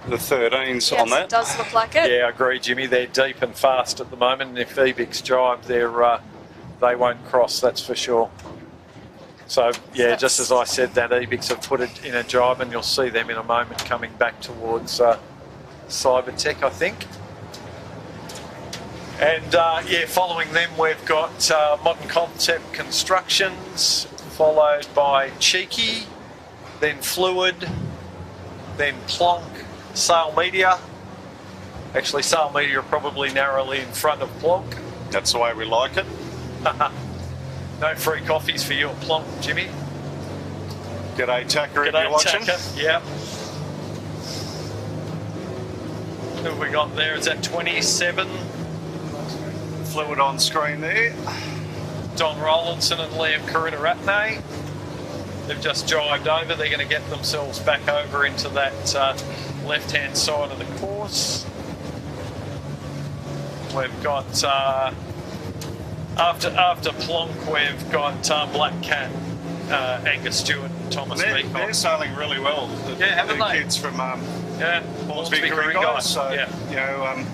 the 13s Yes, on that. It does look like it. Yeah, I agree, Jimmy. They're deep and fast at the moment, and if Ebix drive, they won't cross, that's for sure. So, yeah, just as I said, that Ebix have put it in a drive, and you'll see them in a moment coming back towards Cybertech, I think. And, following them, we've got Modern Concept Constructions, followed by Cheeky, then Fluid, then Plonk, Sail Media. Actually, Sail Media are probably narrowly in front of Plonk. That's the way we like it. No free coffees for you at Plonk, Jimmy. G'day, Tacker, if G'day, you're watching. Tacker. Yeah. Who have we got there? Is that 27? Fluid on screen there. Don Rollinson and Liam Karitaratne. They've just jived over. They're going to get themselves back over into that left-hand side of the course. We've got, after Plonk, we've got Black Cat, Angus Stewart and Thomas Meacock. They're sailing really well. Haven't they? Kids from Hornsby Coringa. So, yeah.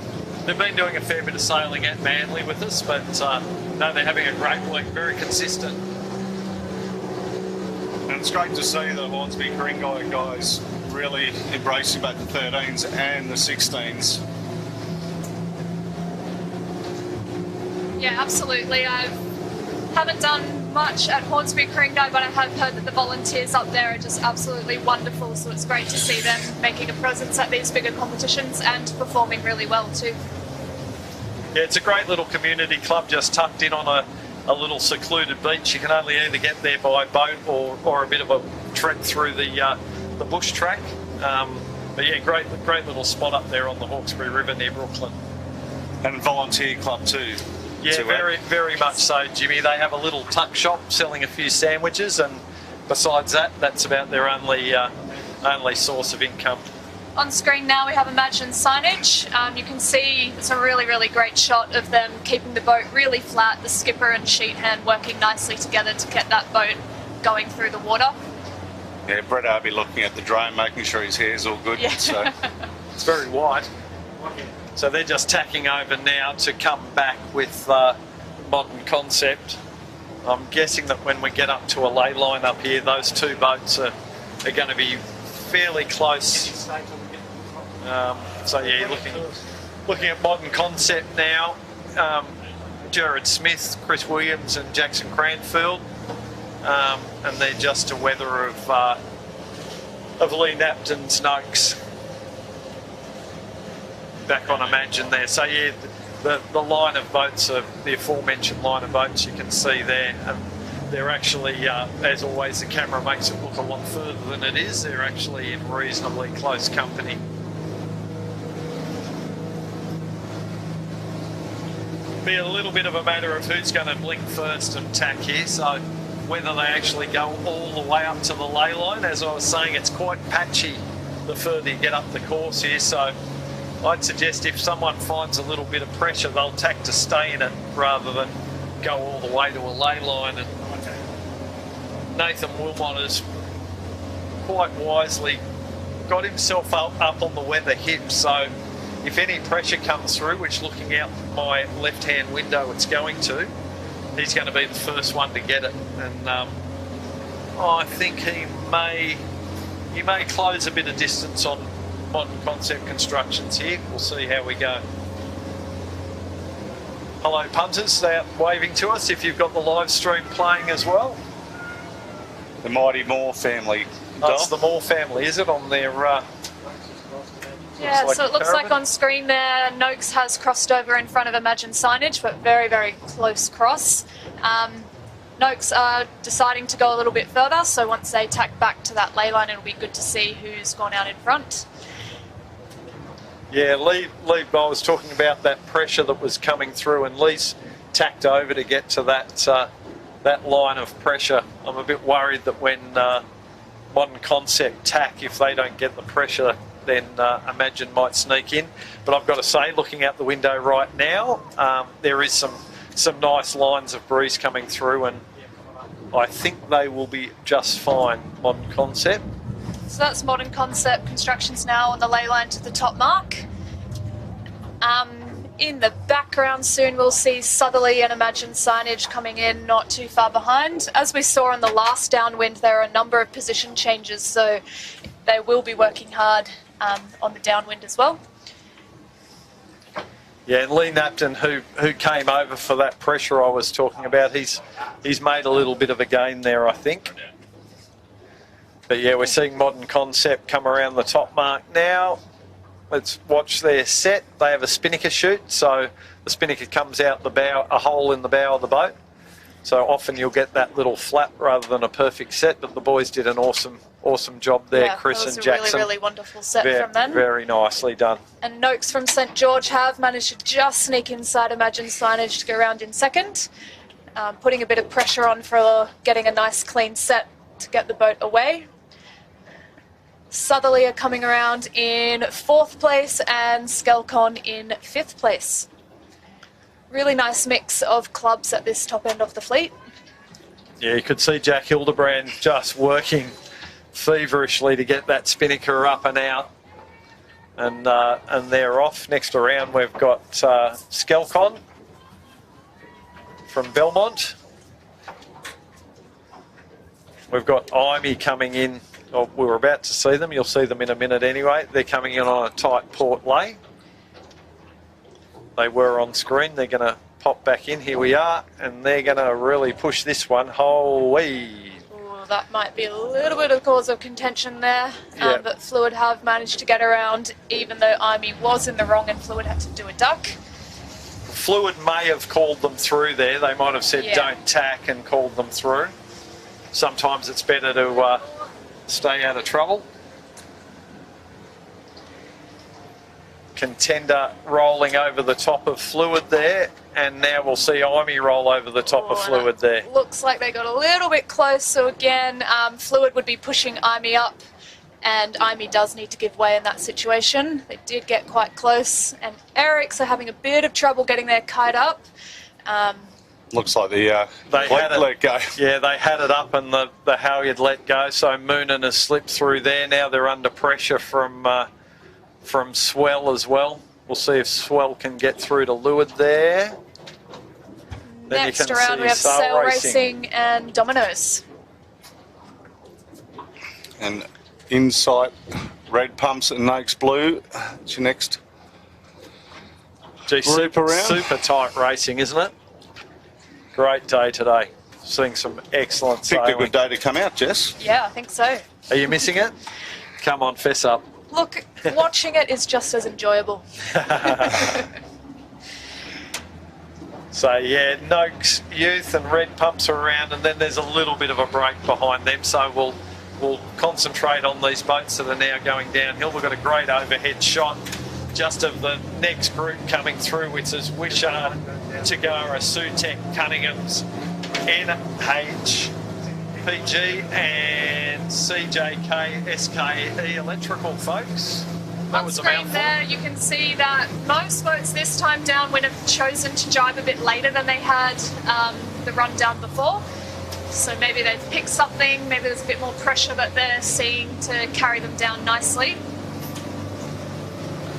They've been doing a fair bit of sailing at Manly with us, but no, they're having a great week, very consistent. And it's great to see the Hornsby Coringa guys really embracing both the 13s and the 16s. Yeah, absolutely. I haven't done much at Hornsby Coringa, but I have heard that the volunteers up there are just absolutely wonderful, so it's great to see them making a presence at these bigger competitions and performing really well too. Yeah, it's a great little community club just tucked in on a little secluded beach. You can only either get there by boat or a bit of a trek through the bush track. But yeah, great little spot up there on the Hawkesbury River near Brooklyn. And volunteer club too. Yeah, very much so, Jimmy. They have a little tuck shop selling a few sandwiches, and besides that, that's about their only source of income. On screen now we have Imagine signage. You can see it's a really great shot of them keeping the boat really flat, the skipper and sheet hand working nicely together to get that boat going through the water. Yeah, Brett Arby looking at the drone, making sure his hair's all good. Yeah. So it's very white. So they're just tacking over now to come back with Modern Concept. I'm guessing that when we get up to a ley line up here, those two boats are going to be fairly close. So yeah, looking at Modern Concept now. Jared Smith, Chris Williams and Jackson Cranfield. And they're just to weather of Lee Napton's Noakes. Back on Imagine there. So yeah, the line of boats, the aforementioned line of boats you can see there, and they're actually, as always, the camera makes it look a lot further than it is. They're actually in reasonably close company. Be a little bit of a matter of who's going to blink first and tack here, so whether they actually go all the way up to the ley line. As I was saying, it's quite patchy the further you get up the course here, so I'd suggest if someone finds a little bit of pressure, they'll tack to stay in it rather than go all the way to a ley line. And Nathan Wilmot has quite wisely got himself up on the weather hip, so if any pressure comes through, which looking out my left-hand window it's going to, he's going to be the first one to get it. And I think he may close a bit of distance on Modern Concept Constructions here. We'll see how we go. Hello punters, they're waving to us if you've got the live stream playing as well. The Mighty Moore family. That's the Moore family, is it, on their... Yeah, so it looks like on screen there, Noakes has crossed over in front of Imagine signage, but very, very close cross. Noakes are deciding to go a little bit further, so once they tack back to that ley line, it'll be good to see who's gone out in front. Yeah, Lee, I was talking about that pressure that was coming through, and Lee's tacked over to get to that line of pressure. I'm a bit worried that when Modern Concept tack, if they don't get the pressure, then Imagine might sneak in. But I've got to say, looking out the window right now, there is some nice lines of breeze coming through, and I think they will be just fine, Modern Concept. So that's Modern Concept Constructions now on the ley line to the top mark. In the background soon we'll see Southerly and Imagine signage coming in not too far behind. As we saw on the last downwind, there are a number of position changes, so they will be working hard on the downwind as well. Yeah, and Lee Napton, who came over for that pressure I was talking about, he's made a little bit of a gain there, I think. But yeah, we're seeing Modern Concept come around the top mark now. Let's watch their set. They have a spinnaker chute, so the spinnaker comes out the bow, a hole in the bow of the boat. So often you'll get that little flap rather than a perfect set, but the boys did an awesome job there, yeah, Chris and Jackson. That was a really wonderful set from them. Very nicely done. And Noakes from St George have managed to just sneak inside Imagine signage to go around in second, putting a bit of pressure on for getting a nice clean set to get the boat away. Southerly are coming around in 4th place and Skelcon in 5th place. Really nice mix of clubs at this top end of the fleet. Yeah, you could see Jack Hildebrand just working feverishly to get that spinnaker up and out. And they're off. Next around we've got Skelcon from Belmont. We've got Imey coming in. Oh, we were about to see them. You'll see them in a minute anyway. They're coming in on a tight port lay. They were on screen. They're going to pop back in. Here we are. And they're going to really push this one. Holy. Ooh, that might be a little bit of cause of contention there. Yeah. But Fluid have managed to get around, even though Imey was in the wrong and Fluid had to do a duck. Fluid may have called them through there. They might have said, yeah, don't tack, and called them through. Sometimes it's better to stay out of trouble. Contender rolling over the top of Fluid there, and now we'll see Imey roll over the top of Fluid there. Looks like they got a little bit close, so again, Fluid would be pushing Imey up, and Imey does need to give way in that situation. They did get quite close, and Erics are having a bit of trouble getting their kite up. Looks like they let go. Yeah, they had it up and the halyard let go, so Moonan has slipped through there. Now they're under pressure from swell as well. We'll see if Swell can get through to leeward there. Then Next you can around see we have Sail Sail Racing and Dominoes. And Insight, Red Pumps and Noakes Blue. It's your next Gee, group around. super tight racing, isn't it? Great day today. Seeing some excellent Picked a sailing. good day to come out, Jess. Yeah, I think so. Are you missing it? Come on, fess up. Look, watching it is just as enjoyable. So yeah, Noakes Youth and Red Pumps are around, and then there's a little bit of a break behind them. So we'll concentrate on these boats that are now going downhill. We've got a great overhead shot just of the next group coming through, which is Wishart, Tagara, Sutek, Cunningham's, NH, PG and CJK SKE Electrical, folks. That On was a screen mouthful. there, you can see that most boats this time downwind have chosen to jibe a bit later than they had the run down before. So maybe they've picked something, maybe there's a bit more pressure that they're seeing to carry them down nicely.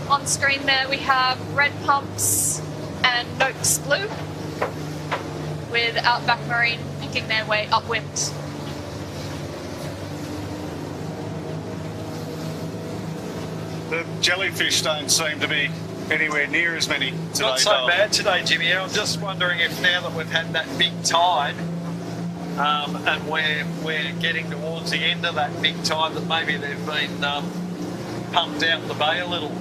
On screen there we have Red Pumps and Noakes Blue, with Outback Marine picking their way upwind. The jellyfish don't seem to be anywhere near as many today. Not so bad today, Jimmy. I'm just wondering if now that we've had that big tide, and we're getting towards the end of that big tide, that maybe they've been pumped out the bay a little.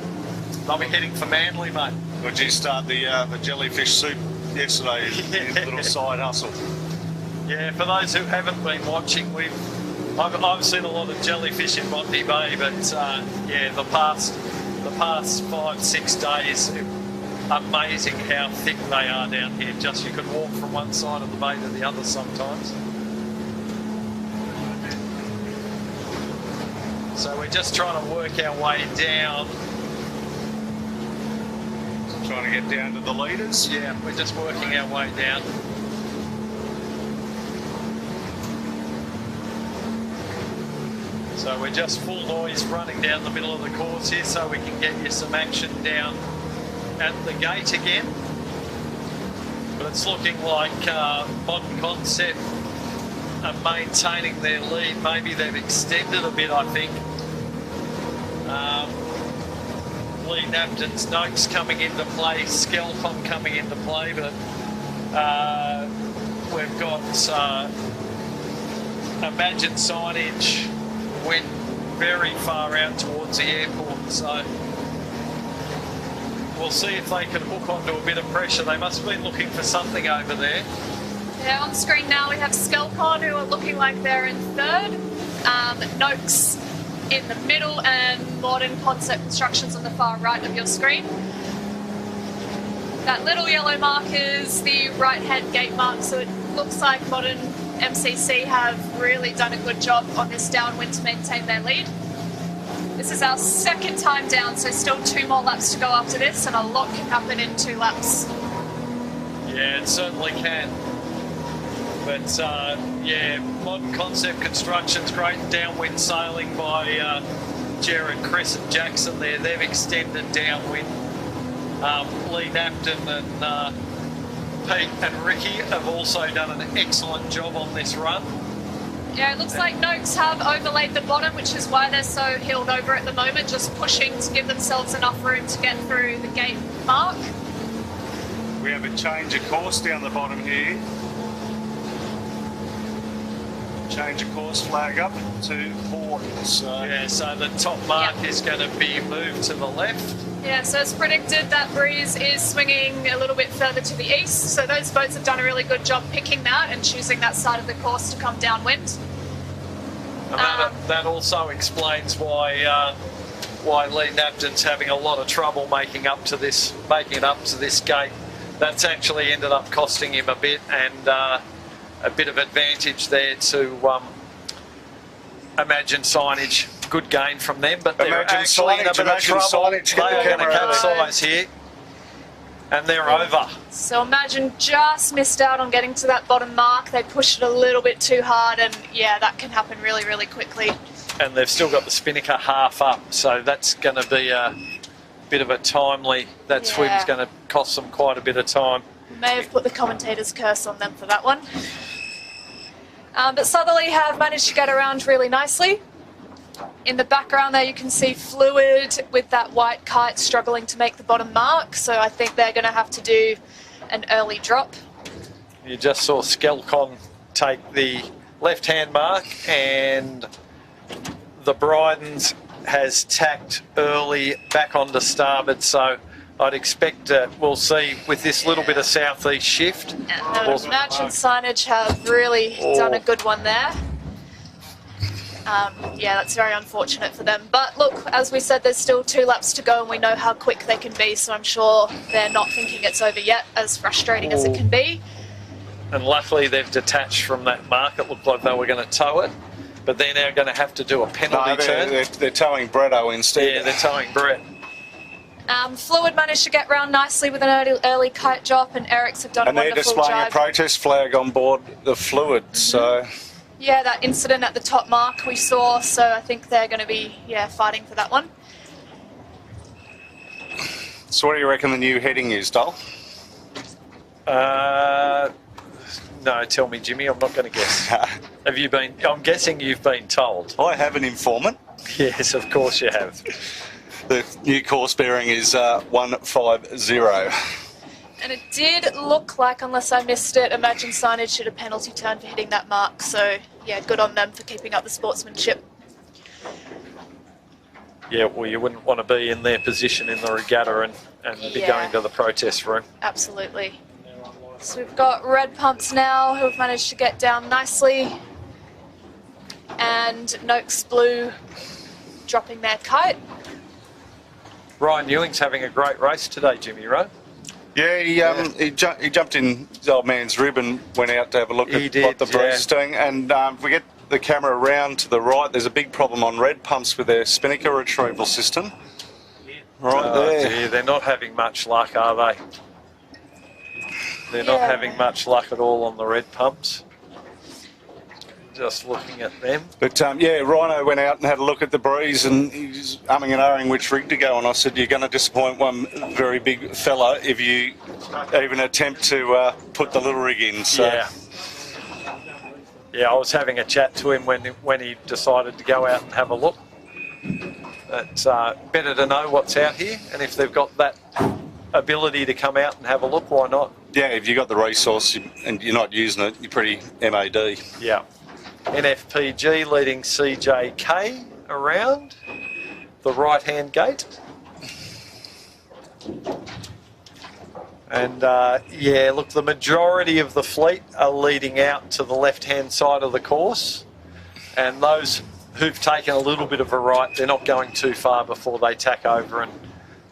They'll be heading for Manly, mate. Would you start the jellyfish soup yesterday in a little side hustle? Yeah, for those who haven't been watching, I've seen a lot of jellyfish in Botany Bay, but yeah, the past 5-6 days, amazing how thick they are down here. Just you could walk from one side of the bay to the other sometimes. So we're just trying to work our way down. Trying to get down to the leaders. Yeah, we're just working our way down. So we're just full noise running down the middle of the course here, so we can get you some action down at the gate again. But it's looking like Modern Concept are maintaining their lead. Maybe they've extended a bit, I think. Lee Napton's Noakes coming into play, Skelpon coming into play, but we've got Imagine Signage went very far out towards the airport, so we'll see if they can hook onto a bit of pressure. They must have been looking for something over there. Yeah, on screen now we have Skelpon, who are looking like they're in third, Noakes in the middle, and Modern Concept Constructions on the far right of your screen. That little yellow mark is the right-hand gate mark, so it looks like Modern MCC have really done a good job on this downwind to maintain their lead. This is our second time down, so still 2 more laps to go after this, and a lot can happen in 2 laps. Yeah, it certainly can. But yeah, Modern Concept Construction's great downwind sailing by Jared, Chris and Jackson there. They've extended downwind. Lee Napton and Pete and Ricky have also done an excellent job on this run. Yeah, it looks like Noakes have overlaid the bottom, which is why they're so heeled over at the moment, just pushing to give themselves enough room to get through the gate mark. We have a change of course down the bottom here. Change of course flag up to port. So Yeah, so the top mark is going to be moved to the left. Yeah, so as predicted, that breeze is swinging a little bit further to the east, so those boats have done a really good job picking that and choosing that side of the course to come downwind. And that also explains why Lee Napton's having a lot of trouble making it up to this gate. That's actually ended up costing him a bit, and a bit of advantage there to Imagine Signage. Good gain from them, but they're Imagine actually in a Signage, bit of Imagine trouble. Signage, They are going to camera over. capsize here, and they're over. So Imagine just missed out on getting to that bottom mark. They pushed it a little bit too hard, and yeah, that can happen really, really quickly. And they've still got the spinnaker half up, so that's going to be a bit of a timely, that swim's going to cost them quite a bit of time. We may have put the commentator's curse on them for that one. But Southerly have managed to get around really nicely. In the background there you can see Fluid with that white kite struggling to make the bottom mark, so I think they're going to have to do an early drop. You just saw Skelcon take the left-hand mark, and the Brydens has tacked early back onto starboard, so I'd expect we'll see with this little bit of southeast shift. And the Match and Signage have really done a good one there. Yeah, that's very unfortunate for them. But look, as we said, there's still 2 laps to go and we know how quick they can be, so I'm sure they're not thinking it's over yet, as frustrating as it can be. And luckily they've detached from that mark. It looked like they were going to tow it, but they're now going to have to do a penalty turn. They're towing Bretto instead. Yeah, they're towing Brett. Fluid managed to get round nicely with an early kite drop, and Eric's have done a wonderful job. And they're displaying a protest flag on board the Fluid, so... Yeah, that incident at the top mark we saw, so I think they're going to be, fighting for that one. So what do you reckon the new heading is, Dole? No, tell me, Jimmy, I'm not going to guess. Have you been... I'm guessing you've been told. I have an informant. Yes, of course you have. The new course bearing is 150. And it did look like, unless I missed it, Imagine Signage did a penalty turn for hitting that mark. So, yeah, good on them for keeping up the sportsmanship. Yeah, well, you wouldn't want to be in their position in the regatta and be going to the protest room. Absolutely. So we've got Red Pumps now, who have managed to get down nicely. And Noakes Blue dropping their kite. Ryan Ewing's having a great race today, Jimmy Rowe. Yeah, he jumped in his old man's rib and went out to have a look at what the breeze is doing. And if we get the camera around to the right, there's a big problem on Red Pumps with their spinnaker retrieval system. Right there. Dear, they're not having much luck, are they? They're not having much luck at all on the Red Pumps. Just looking at them. But Rhino went out and had a look at the breeze, and he was umming and ahhing which rig to go on. I said, you're going to disappoint one very big fella if you even attempt to put the little rig in. So. Yeah, I was having a chat to him when he decided to go out and have a look. It's better to know what's out here, and if they've got that ability to come out and have a look, why not? Yeah, if you've got the resource and you're not using it, you're pretty MAD. Yeah. NFPG leading CJK around the right-hand gate. And, look, the majority of the fleet are leading out to the left-hand side of the course. And those who've taken a little bit of a right, they're not going too far before they tack over and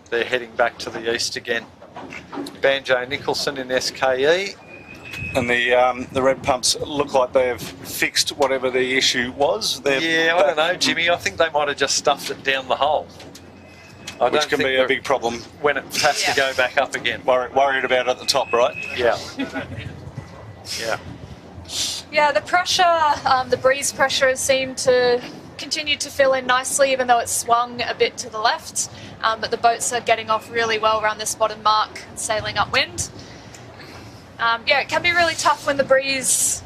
they're heading back to the east again. Banjo Nicholson in SKE. And the Red Pumps look like they have fixed whatever the issue was. I don't know, Jimmy. I think they might have just stuffed it down the hole. Which can be a big problem when it has to go back up again. Worried about it at the top, right? Yeah. Yeah. Yeah, the pressure, the breeze pressure has seemed to continue to fill in nicely, even though it's swung a bit to the left. But the boats are getting off really well around this bottom mark and sailing upwind. It can be really tough when the breeze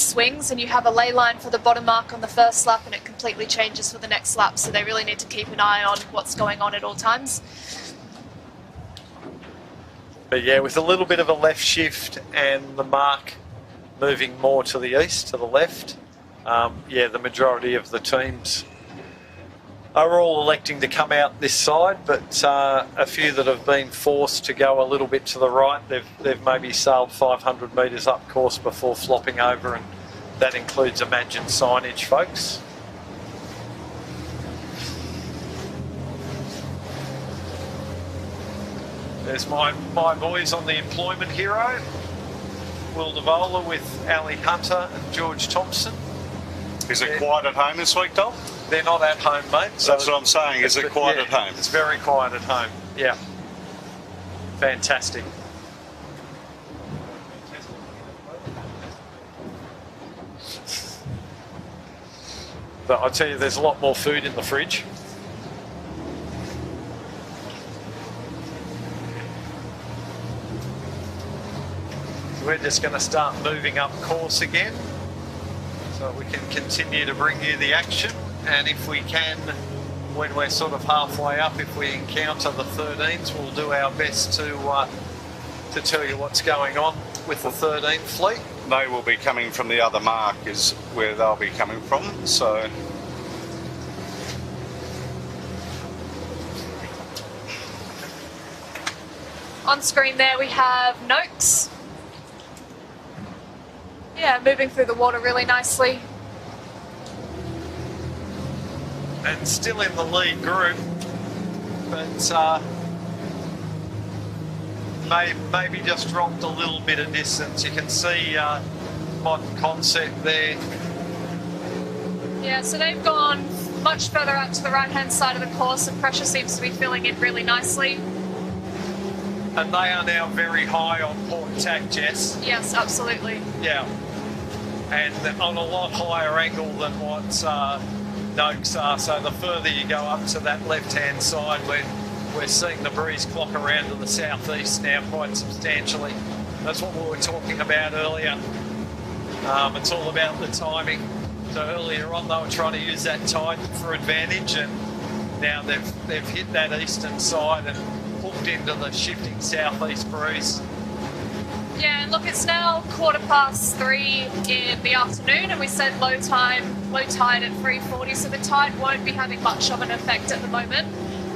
swings and you have a ley line for the bottom mark on the first lap and it completely changes for the next lap. So they really need to keep an eye on what's going on at all times. But yeah, with a little bit of a left shift and the mark moving more to the east, to the left, the majority of the teams are all electing to come out this side, but a few that have been forced to go a little bit to the right, they've maybe sailed 500 metres up course before flopping over, and that includes Imagine Signage, folks. There's my boys on the Employment Hero, Will DeVola with Ali Hunter and George Thompson. Is it quiet at home this week, Dol? They're not at home, mate. So that's what I'm saying. Is it quiet at home? It's very quiet at home. Yeah. Fantastic. But I tell you, there's a lot more food in the fridge. we're just going to start moving up course again so we can continue to bring you the action. And if we can, when we're sort of halfway up, if we encounter the 13s, we'll do our best to tell you what's going on with the 13 fleet. They will be coming from the other mark is where they'll be coming from, so... On screen there we have Noakes. Yeah, moving through the water really nicely. And still in the lead group, but maybe just dropped a little bit of distance. You can see Modern Concept there. Yeah, so they've gone much further out to the right-hand side of the course, and pressure seems to be filling in really nicely. And they are now very high on port tack, Jess. Yes, absolutely. Yeah. And on a lot higher angle than what Noakes are. So the further you go up to that left-hand side, we're seeing the breeze clock around to the southeast now quite substantially. That's what we were talking about earlier. It's all about the timing. So earlier on, they were trying to use that tide for advantage, and now they've hit that eastern side and hooked into the shifting southeast breeze. Yeah, and look, it's now 3:15 in the afternoon, and we said low tide at 3:40, so the tide won't be having much of an effect at the moment.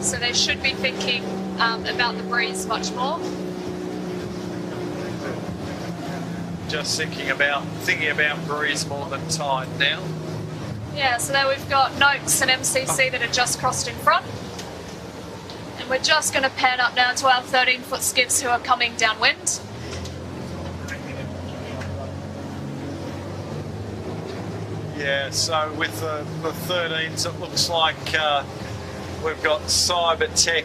So they should be thinking about the breeze much more. Just thinking about breeze more than tide now. Yeah, so there we've got Noakes and MCC that are just crossed in front. And we're just going to pan up now to our 13-foot skiffs who are coming downwind. Yeah, so with the 13s, it looks like we've got Cybertech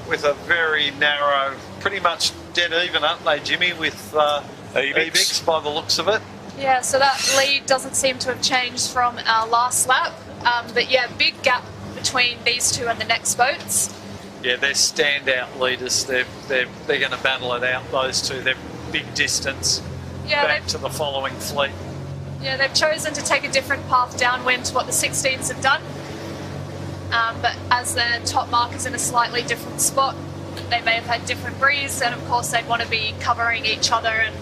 with a very narrow, pretty much dead even, aren't they, Jimmy, with Ebix by the looks of it? Yeah, so that lead doesn't seem to have changed from our last lap. But yeah, big gap between these two and the next boats. Yeah, they're standout leaders. They're going to battle it out, those two. They're big distance back to the following fleet. Yeah, they've chosen to take a different path downwind to what the 16s have done. But as their top mark is in a slightly different spot, they may have had different breeze, and of course they'd want to be covering each other and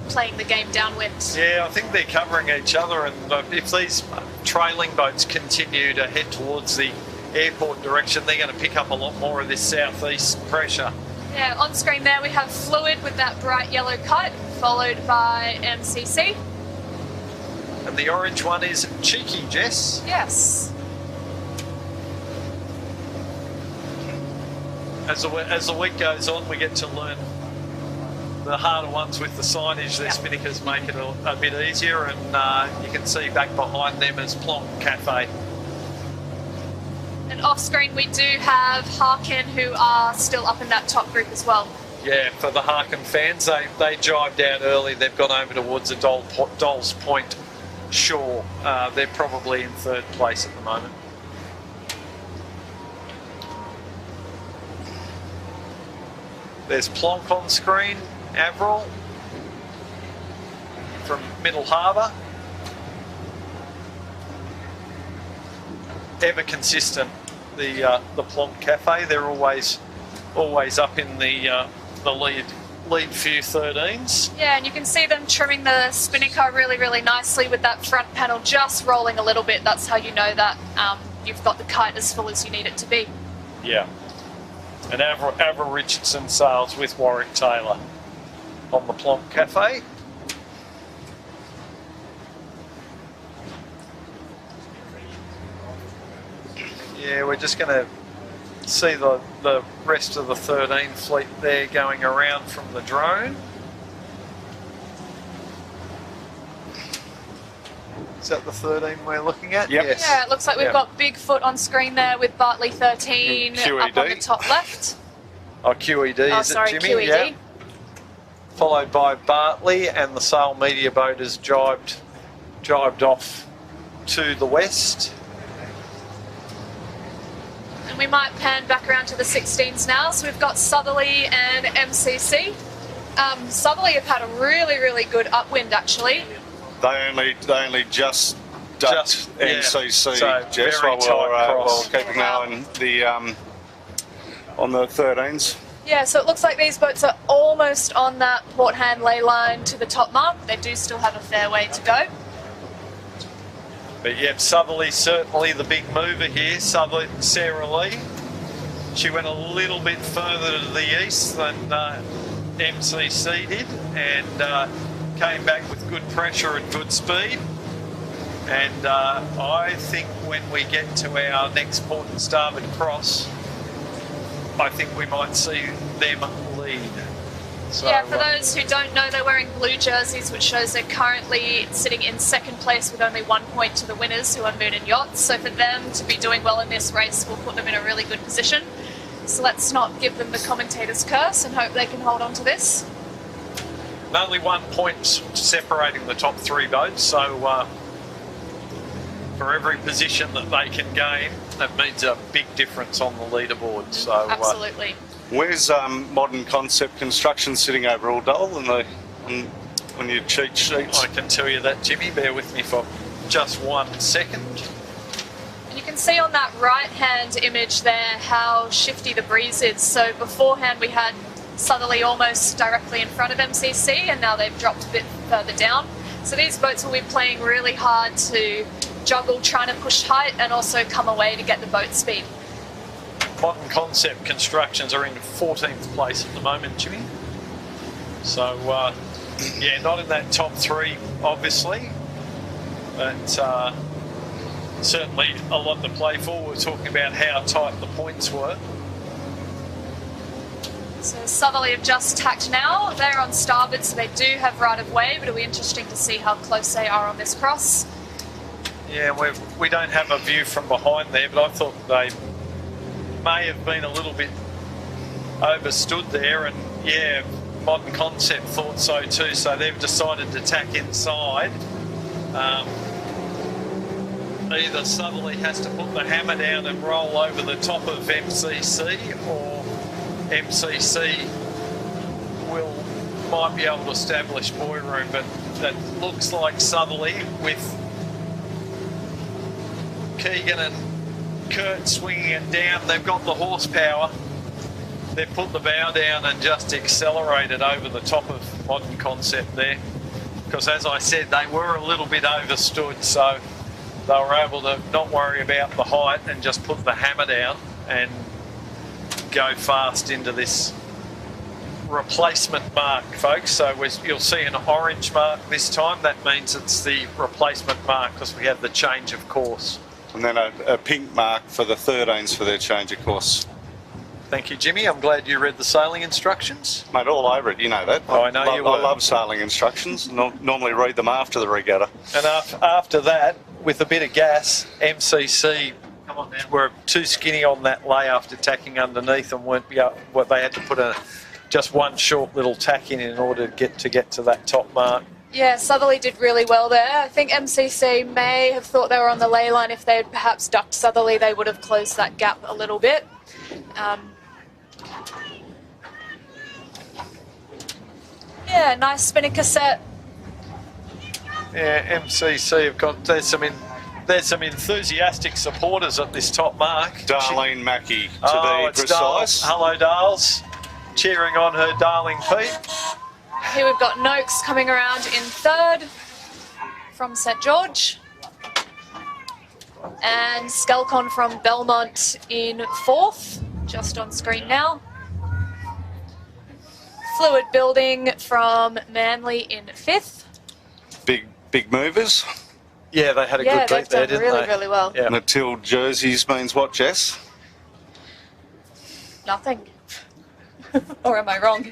playing the game downwind. Yeah, I think they're covering each other, and if these trailing boats continue to head towards the airport direction, they're going to pick up a lot more of this southeast pressure. Yeah, on screen there we have Fluid with that bright yellow kite, followed by MCC. And the orange one is Cheeky, Jess. Yes. As the week goes on, we get to learn the harder ones with the signage. Their spinnakers make it a bit easier, and you can see back behind them is Plonk Cafe. And off screen we do have Harkin, who are still up in that top group as well. Yeah, for the Harkin fans, they jived out early. They've gone over towards the Dolls Point shore. They're probably in third place at the moment. There's Plonk on screen, Avril from Middle Harbour. Ever consistent, the Plonk Cafe. They're always up in the lead few 13s. Yeah, and you can see them trimming the spinnaker really nicely with that front panel just rolling a little bit. That's how you know that you've got the kite as full as you need it to be. Yeah. And Avril Richardson sails with Warwick Taylor on the Plonk Cafe. Yeah, we're just going to see the rest of the 13 fleet there going around from the drone. Is that the 13 we're looking at? Yep. Yes. Yeah, it looks like we've got Bigfoot on screen there with Bartley 13 QED. up on the top left. Oh, QED, Oh, is sorry, it, Jimmy? QED. Yeah. Followed by Bartley, and the sail media boat has jibed off to the west. And we might pan back around to the 16s now. So we've got Southerly and MCC. Southerly have had a really good upwind actually. They only just ducked MCC, So Jess, very while tight we're cross. keeping an eye on the 13s. Yeah, so it looks like these boats are almost on that port hand ley line to the top mark. They do still have a fair way to go. But yep, Southerly certainly the big mover here. Southerly, Sarah Lee. She went a little bit further to the east than MCC did, and came back with good pressure and good speed. And I think when we get to our next port and starboard cross, I think we might see them lead. So, yeah, for those who don't know, they're wearing blue jerseys, which shows they're currently sitting in second place with only 1 point to the winners, who are Moon and Yachts. So for them to be doing well in this race will put them in a really good position. So let's not give them the commentator's curse and hope they can hold on to this. And only 1 point separating the top 3 boats, so for every position that they can gain, that means a big difference on the leaderboard. So absolutely. Where's Modern Concept Construction sitting over all dull on your cheat sheets? I can tell you that, Jimmy. Bear with me for just 1 second. You can see on that right-hand image there how shifty the breeze is. So beforehand we had Southerly almost directly in front of MCC, and now they've dropped a bit further down. So these boats will be playing really hard to juggle trying to push height and also come away to get the boat speed. Modern Concept Constructions are in 14th place at the moment, Jimmy. So, yeah, not in that top 3, obviously, but certainly a lot to play for. We're talking about how tight the points were. So Southerly have just tacked now. They're on starboard, so they do have right of way, but it'll be interesting to see how close they are on this cross. Yeah, we don't have a view from behind there, but I thought they may have been a little bit overstood there, and yeah, Modern Concept thought so too, so they've decided to tack inside. Either Southerly has to put the hammer down and roll over the top of MCC, or MCC might be able to establish buoy room, but that looks like Southerly, with Keegan and Kurt swinging it down. They've got the horsepower. They've put the bow down and just accelerated over the top of Modern Concept there. Because as I said, they were a little bit overstood, so they were able to not worry about the height and just put the hammer down and go fast into this replacement mark, folks. So you'll see an orange mark this time. That means it's the replacement mark because we have the change of course. And then a pink mark for the 13s for their change of course. Thank you, Jimmy. I'm glad you read the sailing instructions. Mate, all over it, you know that. Oh, I know you were. I love sailing instructions. Normally read them after the regatta. And after that, with a bit of gas, MCC were too skinny on that lay after tacking underneath, and they had to put just one short little tack in order to get to that top mark. Yeah, Southerly did really well there. I think MCC may have thought they were on the ley line. If they had perhaps ducked Southerly, they would have closed that gap a little bit. Yeah, nice spinning cassette. Yeah, MCC have got there's some enthusiastic supporters at this top mark. Darlene Mackey, to be precise. Hello, Darls, cheering on her darling Pete. Here we've got Noakes coming around in third from St George, and Skelcon from Belmont in fourth, just on screen now. Fluid Building from Manly in fifth. Big movers. Yeah, they had a good beat there, didn't really, they? really well. Yeah. Matilde jerseys means what, Jess? Nothing. Or am I wrong?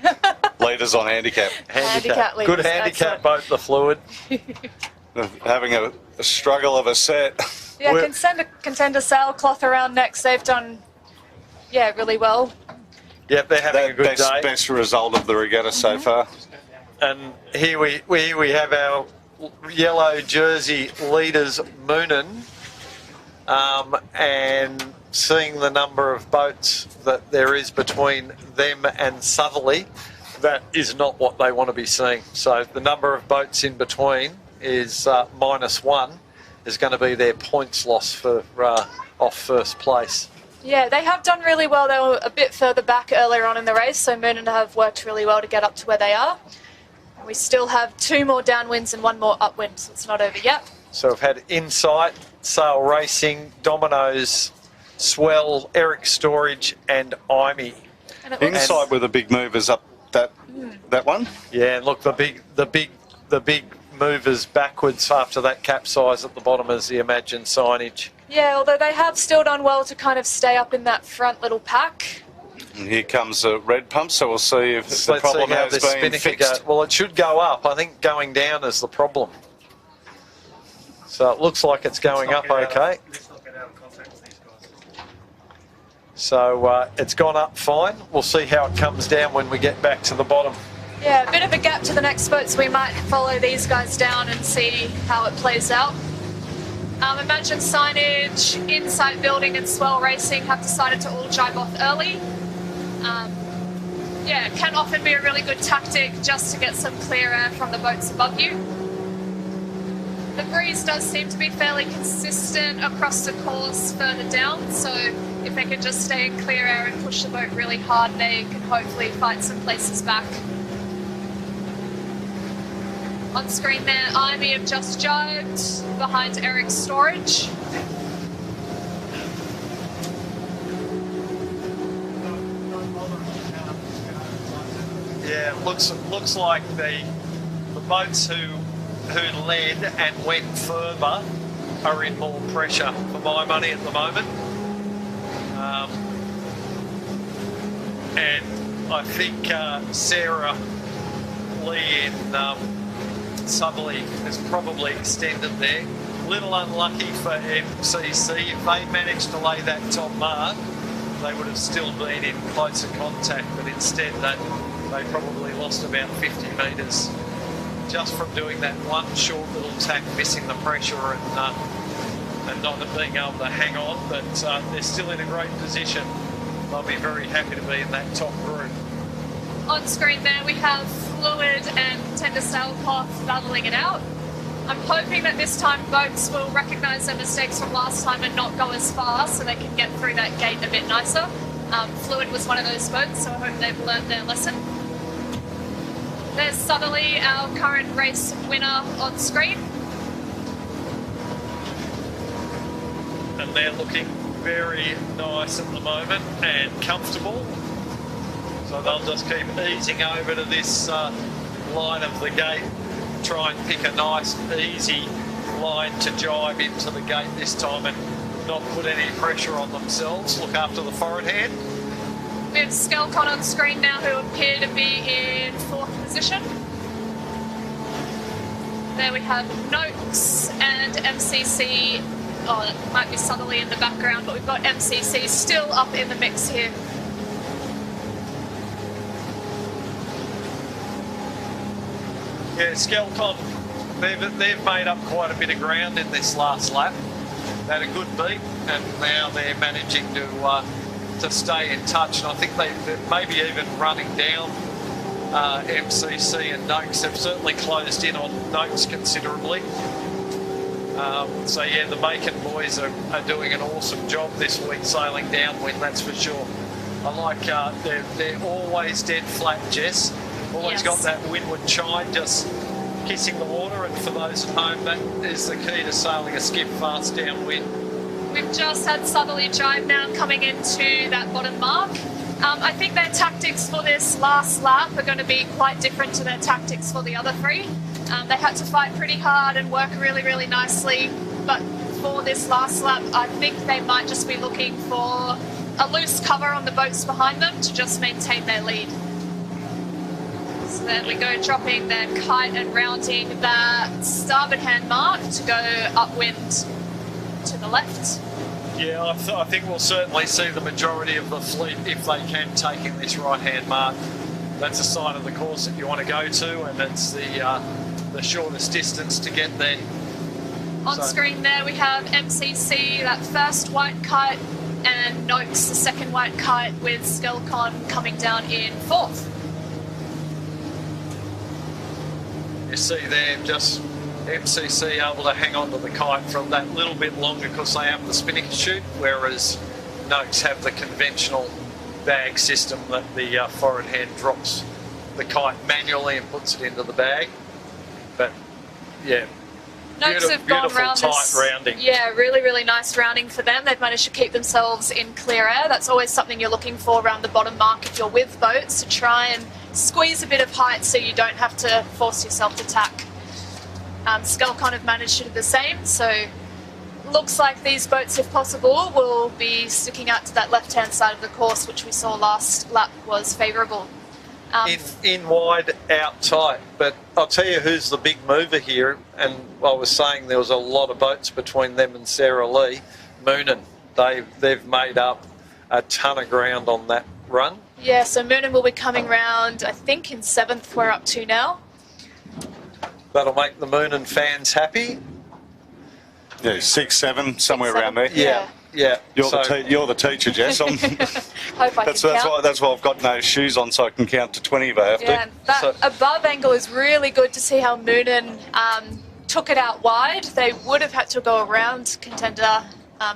Leaders on handicap. Handicap leaders. Good handicap boat, the Fluid. Having a struggle of a set. Yeah, contender sailcloth around next. They've done, really well. Yep, they're having a good day. Best result of the regatta so far. And here we have our yellow jersey leaders, Moonen, and seeing the number of boats that there is between them and Southerly, that is not what they want to be seeing. So the number of boats in between is -1 is going to be their points loss for off first place. Yeah, they have done really well. They were a bit further back earlier on in the race, so Moon and have worked really well to get up to where they are. We still have 2 more downwinds and 1 more upwind, so it's not over yet. So we've had Insight, Sail Racing, Domino's, Swell, Eric Storage and Imey. Inside were the big movers up that one. Yeah, and look, the big movers backwards after that capsize at the bottom is the Imagine signage. Yeah, although they have still done well to kind of stay up in that front little pack. And here comes a red pump, so we'll see if the Let's problem see how has this been spinnaker fixed. Well, it should go up. I think going down is the problem. So it looks like it's going up okay. So it's gone up fine. We'll see how it comes down when we get back to the bottom. Yeah, a bit of a gap to the next boat, so we might follow these guys down and see how it plays out. Imagine Signage, Insight Building and Swell Racing have decided to all drive off early. Yeah, it can often be a really good tactic just to get some clear air from the boats above you. The breeze does seem to be fairly consistent across the course further down, so if they can just stay in clear air and push the boat really hard, they can hopefully fight some places back. On screen there, Imey have just jibed behind Eric's Storage. Yeah, looks like the boats who led and went further are in more pressure for my money at the moment. And I think Sarah Lee in Southerly has probably extended there. Little unlucky for MCC. If they managed to lay that top mark, they would have still been in closer contact, but instead they probably lost about 50 metres just from doing that one short little tack, missing the pressure and not being able to hang on, but they're still in a great position. They'll be very happy to be in that top group. On screen there we have Fluid and Tender Sailcloth battling it out. I'm hoping that this time boats will recognise their mistakes from last time and not go as far so they can get through that gate a bit nicer. Fluid was one of those boats, so I hope they've learned their lesson. There's Southerly, our current race winner, on screen. And they're looking very nice at the moment and comfortable. So they'll just keep easing over to this line of the gate, try and pick a nice, easy line to jibe into the gate this time and not put any pressure on themselves. Look after the forward hand. We have Skelcon on screen now, who appear to be in 4th position. There we have Noakes and MCC. Oh, it might be Southerly in the background, but we've got MCC still up in the mix here. Yeah, Skelcon, they've made up quite a bit of ground in this last lap. They had a good beat, and now they're managing to stay in touch. And I think they're maybe even running down MCC and Noakes. They've certainly closed in on Noakes considerably. So yeah, the Bacon boys are doing an awesome job this week sailing downwind, that's for sure. I like they're always dead flat, Jess. Always got that windward chine just kissing the water, and for those at home, that is the key to sailing a skiff fast downwind. We've just had Southerly jibe now coming into that bottom mark. I think their tactics for this last lap are going to be quite different to their tactics for the other 3. They had to fight pretty hard and work really, really nicely, but for this last lap, I think they might just be looking for a loose cover on the boats behind them to just maintain their lead. So then we go dropping their kite and rounding that starboard hand mark to go upwind to the left. Yeah, I think we'll certainly see the majority of the fleet, if they can, taking this right-hand mark. That's a sign of the course that you want to go to, and it's the shortest distance to get there. On screen there we have MCC, that first white kite, and Noakes, the second white kite, with Skelcon coming down in 4th. you see there, just MCC able to hang on to the kite from that little bit longer because they have the spinnaker chute, whereas Noakes have the conventional bag system that the forward hand drops the kite manually and puts it into the bag. But yeah, Noakes have gone round tight this, rounding. Yeah, really, really nice rounding for them. They've managed to keep themselves in clear air. That's always something you're looking for around the bottom mark if you're with boats, to try and squeeze a bit of height so you don't have to force yourself to tack. Skelcon have managed to do the same, so looks like these boats, if possible, will be sticking out to that left-hand side of the course, which we saw last lap was favourable. In wide, out tight. But I'll tell you who's the big mover here, and I was saying there was a lot of boats between them and Sarah Lee. Moonan, they've made up a ton of ground on that run. Yeah, so Moonan will be coming round, I think, in 7th we're up to now. That'll make the Moonan fans happy. Yeah, 6, 7, somewhere around there. Yeah. You're the teacher, Jess. Hope I can count. That's why I've got no shoes on, so I can count to 20 if I have to. Yeah, that above angle is really good to see how Moonan took it out wide. They would have had to go around contender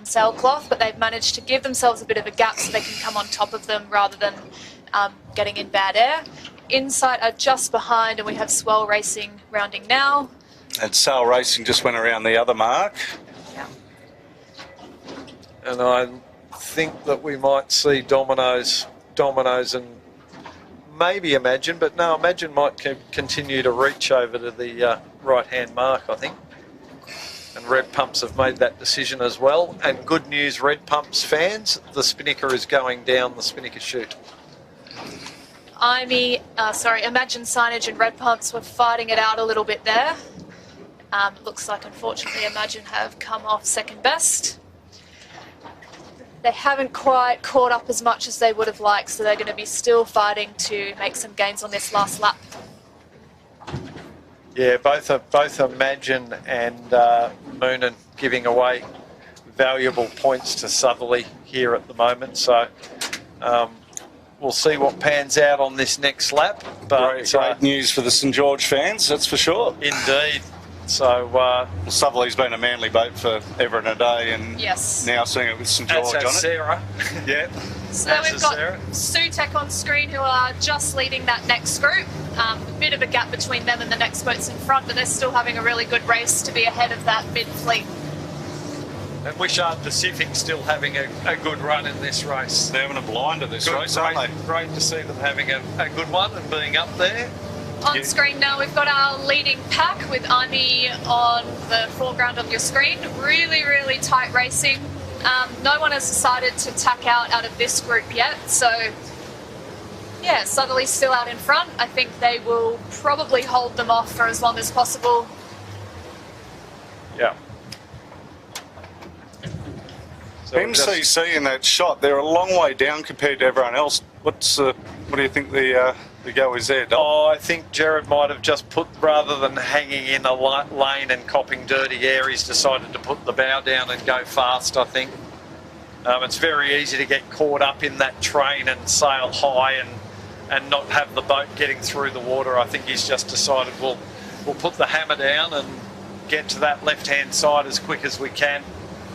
sailcloth, but they've managed to give themselves a bit of a gap so they can come on top of them rather than getting in bad air. Insight are just behind, and we have Swell Racing rounding now. And Sail Racing just went around the other mark. Yeah. And I think that we might see Dominoes and maybe Imagine, but no, Imagine might continue to reach over to the right-hand mark, I think. And Red Pumps have made that decision as well. And good news, Red Pumps fans, the spinnaker is going down the spinnaker chute. Imagine Signage and Red Pumps were fighting it out a little bit there. Looks like, unfortunately, Imagine have come off second best. They haven't quite caught up as much as they would have liked, so they're going to be still fighting to make some gains on this last lap. Yeah, both Imagine and Moonan giving away valuable points to Southerly here at the moment. So we'll see what pans out on this next lap. But great news for the St George fans, that's for sure. Indeed. So Southerly's been a Manly boat for ever and a day, and yes, now seeing it with St George on it. Sarah. Yeah. So we've got Sutek on screen, who are just leading that next group. A bit of a gap between them and the next boats in front, but they're still having a really good race to be ahead of that mid-fleet. And Wishart Pacific still having a good run in this race. They're having a blinder this race, aren't they? Great to see them having a good one and being up there. On screen now, we've got our leading pack with Army on the foreground on your screen. Really, really tight racing. No one has decided to tack out of this group yet, so yeah, Southerly's still out in front. I think they will probably hold them off for as long as possible. Yeah. So MCC in that shot, they're a long way down compared to everyone else. What do you think the go is there, Dom? Oh, I think Jared might have just put, rather than hanging in a lane and copping dirty air, he's decided to put the bow down and go fast, I think. It's very easy to get caught up in that train and sail high and not have the boat getting through the water. I think he's just decided we'll put the hammer down and get to that left-hand side as quick as we can.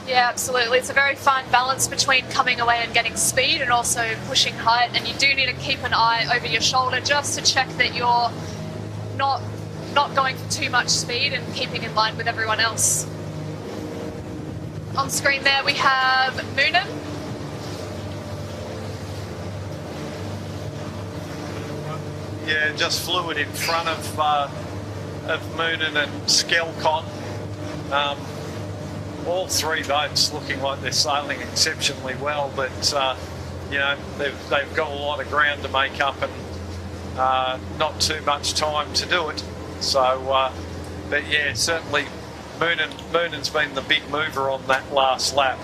Yeah, absolutely. It's a very fine balance between coming away and getting speed and also pushing height, and you do need to keep an eye over your shoulder just to check that you're not going for too much speed and keeping in line with everyone else. On screen there we have Moonan. Yeah, just fluid in front of Moonan and Skelcon. All three boats looking like they're sailing exceptionally well, but you know, they've got a lot of ground to make up and not too much time to do it. So, but yeah, certainly Moonan's been the big mover on that last lap,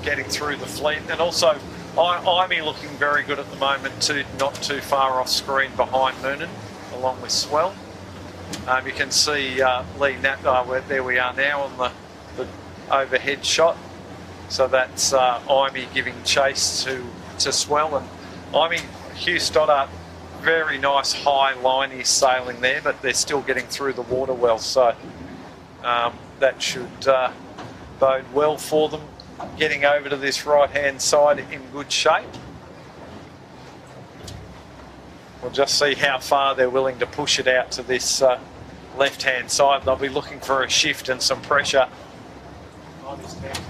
getting through the fleet, and also Imey looking very good at the moment too, not too far off screen behind Moonan, along with Swell. You can see Lee Nat, there we are now on the overhead shot. So that's Imey giving chase to Swell, and Imey, Hugh Stoddart very nice high line he's sailing there, but they're still getting through the water well, so that should bode well for them, getting over to this right-hand side in good shape. We'll just see how far they're willing to push it out to this left-hand side. They'll be looking for a shift and some pressure.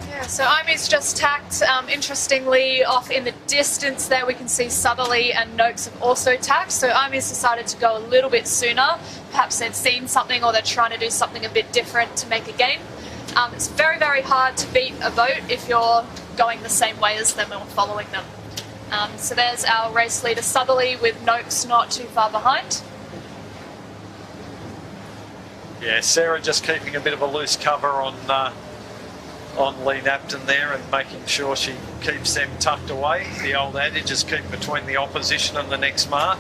Yeah, so Imy's just tacked. Interestingly, off in the distance there, we can see Southerly and Noakes have also tacked. So Imy's decided to go a little bit sooner. Perhaps they've seen something or they're trying to do something a bit different to make a gain. It's very, very hard to beat a boat if you're going the same way as them or following them. So there's our race leader Southerly with Noakes not too far behind. Yeah, Sarah just keeping a bit of a loose cover on Lee Napton there and making sure she keeps them tucked away. The old adage is keep between the opposition and the next mark,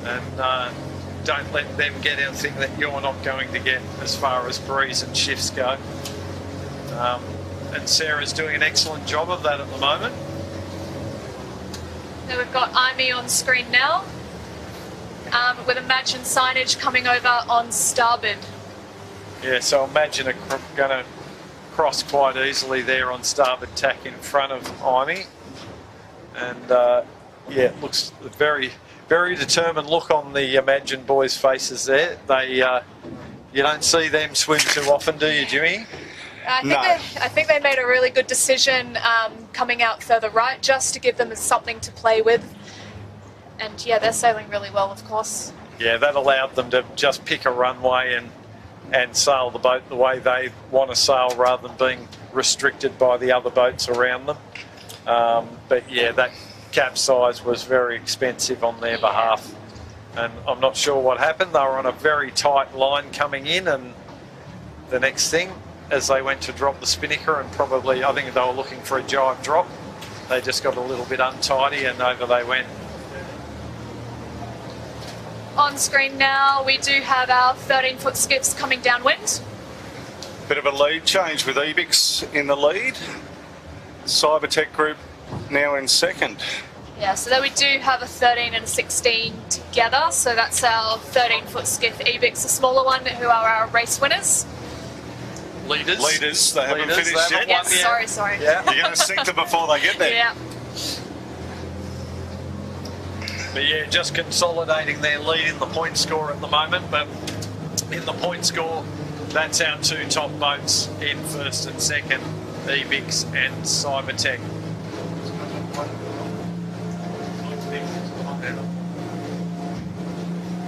and don't let them get anything that you're not going to get as far as breeze and shifts go. And Sarah's doing an excellent job of that at the moment. So we've got Imy on screen now, with Imagine signage coming over on starboard. Yeah, so Imagine are going to cross quite easily there on starboard tack in front of Imy. And yeah, it looks very, very determined look on the Imagine boys' faces there. They, you don't see them swim too often, do you, Jimmy? I think they made a really good decision coming out further right, just to give them something to play with. And yeah, they're sailing really well, of course. Yeah, that allowed them to just pick a runway and sail the boat the way they want to sail rather than being restricted by the other boats around them. But yeah, that capsize was very expensive on their behalf. And I'm not sure what happened. They were on a very tight line coming in, and the next thing, as they went to drop the spinnaker, and probably, I think they were looking for a jibe drop, they just got a little bit untidy and over they went. On screen now, we do have our 13-foot skiffs coming downwind. Bit of a lead change with Ebix in the lead. Cybertech Group now in second. Yeah, so there we do have a 13 and a 16 together. So that's our 13-foot skiff Ebix, the smaller one, who are our race winners. Leaders, they haven't finished yet. Yes, sorry. Yeah. You're going to sink them before they get there. Yeah. But yeah, just consolidating their lead in the point score at the moment. But in the point score, that's our two top boats in first and second, Ebix and Cybertech.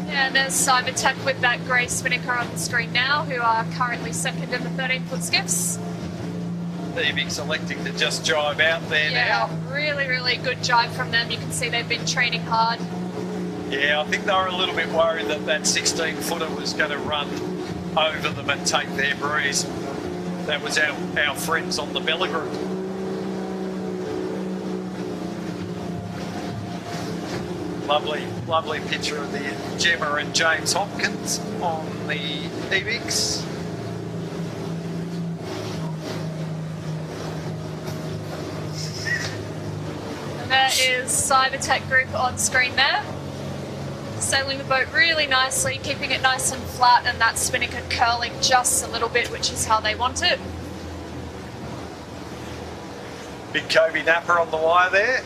Yeah, and there's Cybertech with that grey spinnaker on the screen now, who are currently second in the 13-foot skiffs. Ebix electing to just jibe out there now. Really, really good jibe from them. You can see they've been training hard. Yeah, I think they were a little bit worried that that 16-footer was going to run over them and take their breeze. That was our friends on the Bella Group. Lovely picture of the Gemma and James Hopkins on the Ebix. And there is Cybertech Group on screen there. Sailing the boat really nicely, keeping it nice and flat, and that spinnaker curling just a little bit, which is how they want it. Big Kobe Napper on the wire there.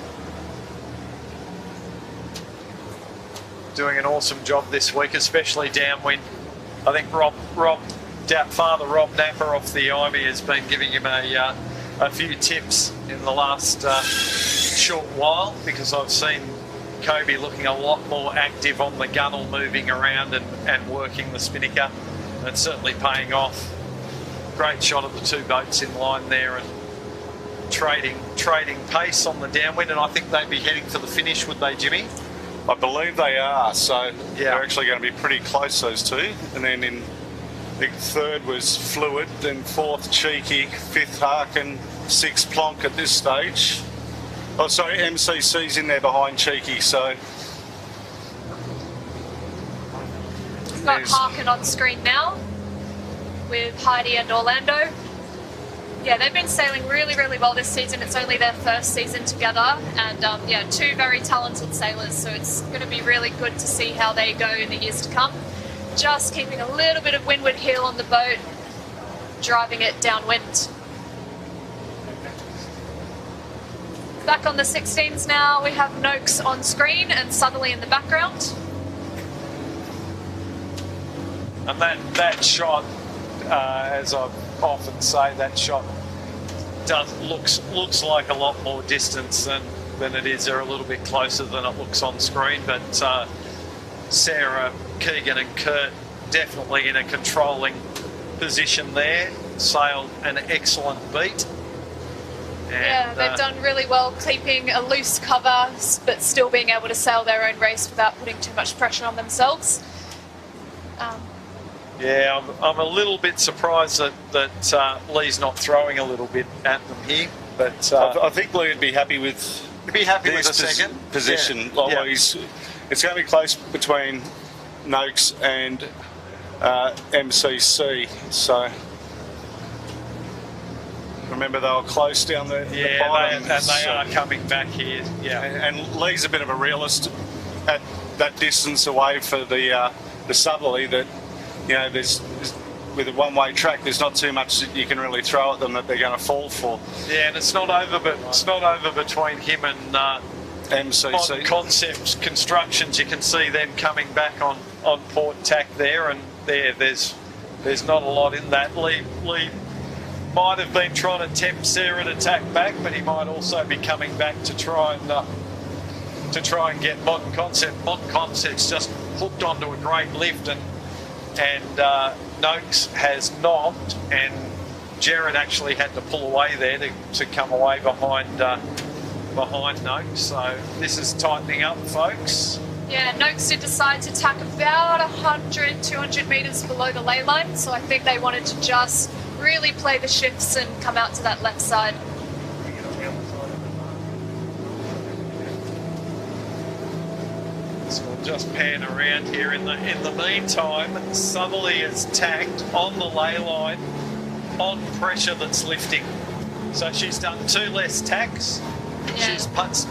Doing an awesome job this week, especially downwind. I think Father Rob Napper off the Ivy has been giving him a few tips in the last short while, because I've seen Kobe looking a lot more active on the gunnel, moving around and working the spinnaker. And it's certainly paying off. Great shot of the two boats in line there and trading pace on the downwind, and I think they'd be heading for the finish, would they, Jimmy? I believe they are, so they're actually going to be pretty close, those two. And then in the third was Fluid, then fourth Cheeky, fifth Harkin, sixth Plonk at this stage. Oh, sorry, MCC's in there behind Cheeky, so... We've got Harkin on screen now with Heidi and Orlando. Yeah, they've been sailing really, really well this season. It's only their first season together, and yeah, two very talented sailors, so it's going to be really good to see how they go in the years to come. Just keeping a little bit of windward heel on the boat, driving it downwind. Back on the 16s now, we have Noakes on screen and Southerly in the background. And that shot, as I often say, that shot looks like a lot more distance than it is. They're a little bit closer than it looks on screen, but Sarah, Keegan and Kurt definitely in a controlling position there, sailed an excellent beat. And, yeah, they've done really well keeping a loose cover but still being able to sail their own race without putting too much pressure on themselves. Yeah, I'm a little bit surprised that Lee's not throwing a little bit at them here, but I think Lee would be happy with with a second position. Yeah. Like, Yeah. It's going to be close between Noakes and MCC. So remember they were close down the bottom. and they are coming back here. Yeah, and Lee's a bit of a realist at that distance away for the southerly. That there's with a one-way track, there's not too much that you can really throw at them that they're going to fall for. Yeah, and it's not over, but it's not over between him and MCC. Modern Concepts Constructions. You can see them coming back on port tack there, and there's not a lot in that. Lee might have been trying to tempt Sarah to tack back, but he might also be coming back to try and get Modern Concept. Modern Concepts just hooked onto a great lift, and Noakes has knocked, and Jared actually had to pull away there to come away behind Noakes. So this is tightening up, folks. Yeah, Noakes did decide to tack about 100, 200 metres below the ley line, so I think they wanted to just really play the shifts and come out to that left side. So we'll just pan around here. In the meantime, Southerly is tacked on the ley line on pressure that's lifting. So she's done 2 less tacks. Yeah. She's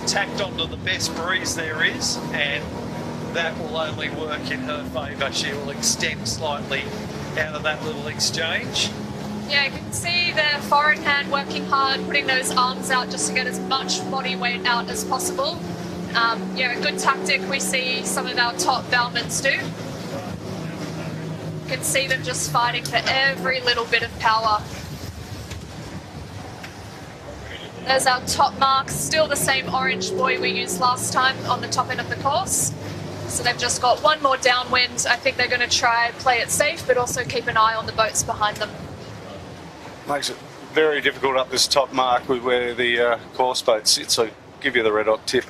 tacked onto the best breeze there is, and that will only work in her favour. She will extend slightly out of that little exchange. Yeah, you can see their forward hand working hard, putting those arms out just to get as much body weight out as possible. Yeah, a good tactic we see some of our top bowmen do. You can see them just fighting for every little bit of power. There's our top mark, still the same orange buoy we used last time on the top end of the course. So they've just got one more downwind. I think they're going to try play it safe, but also keep an eye on the boats behind them. Makes it very difficult up this top mark with where the course boat sits, so give you the red hot tip.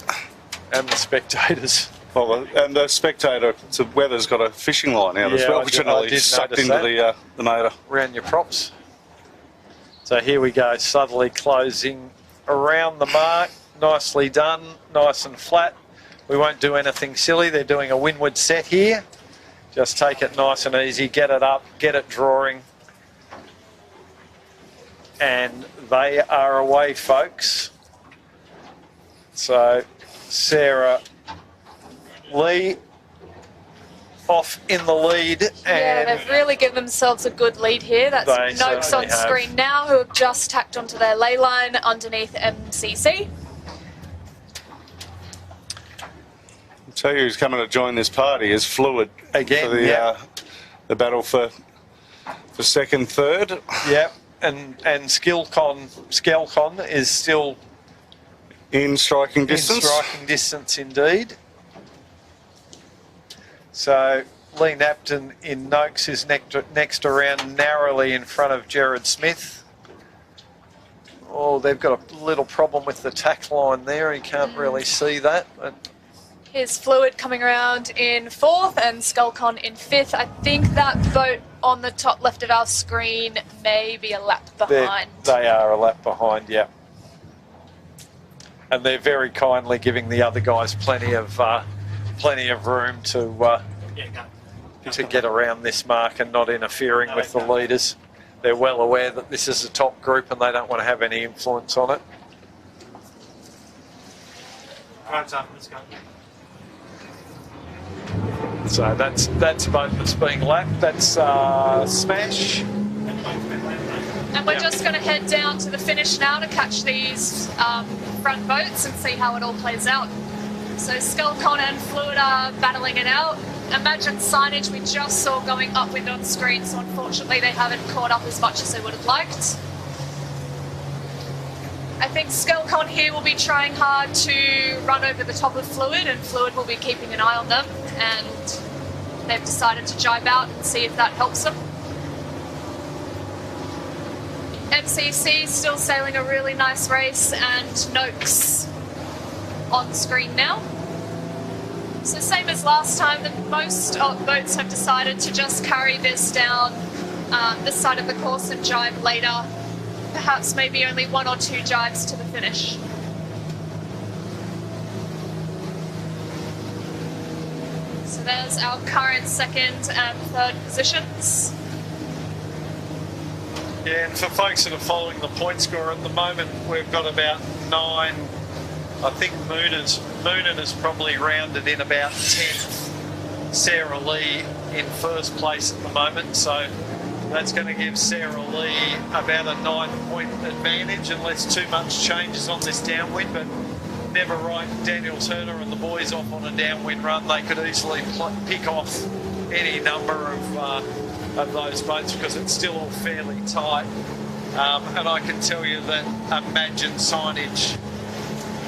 And the spectators. Well, and the spectator, the weather's got a fishing line out as well, which I did sucked notice into the motor. Around your props. So here we go, Southerly closing around the mark. Nicely done, nice and flat. We won't do anything silly. They're doing a windward set here. Just take it nice and easy, get it up, get it drawing. And they are away, folks. So Sarah, Lee off in the lead. And yeah, they've really given themselves a good lead here. That's Noakes on screen now, who have just tacked onto their ley line underneath MCC. I'll tell you who's coming to join this party is Fluid. Again, for the battle for second, third. Yep, and Skelcon is still in striking distance. In striking distance indeed. So Lee Napton in Noakes is next around narrowly in front of Jared Smith. Oh, they've got a little problem with the tack line there. You can't really see that. But here's Fluid coming around in 4th and Skelcon in 5th. I think that boat on the top left of our screen may be a lap behind. They are a lap behind, yeah. And they're very kindly giving the other guys plenty of room to get around this mark and not interfering with the leaders. they're well aware that this is a top group and they don't want to have any influence on it. Right up, let's go. So that's boat that's being lapped. That's Smash. And we're just going to head down to the finish now to catch these front boats and see how it all plays out. So Skelcon and Fluid are battling it out. Imagine signage we just saw going upwind on screen, so unfortunately they haven't caught up as much as they would have liked. I think Skelcon here will be trying hard to run over the top of Fluid, and Fluid will be keeping an eye on them, and they've decided to jibe out and see if that helps them. MCC still sailing a really nice race, and Noakes on screen now. So same as last time, most boats have decided to just carry this down this side of the course and jibe later. Perhaps maybe only 1 or 2 jibes to the finish. So there's our current 2nd and 3rd positions. Yeah, and for folks that are following the point score at the moment, we've got about 9. I think Moonen has probably rounded in about 10th. Sarah Lee in 1st place at the moment, so that's going to give Sarah Lee about a 9-point advantage unless too much changes on this downwind, but never write Daniel Turner and the boys off on a downwind run. They could easily pick off any number of those boats because it's still all fairly tight. And I can tell you that Imagine Signage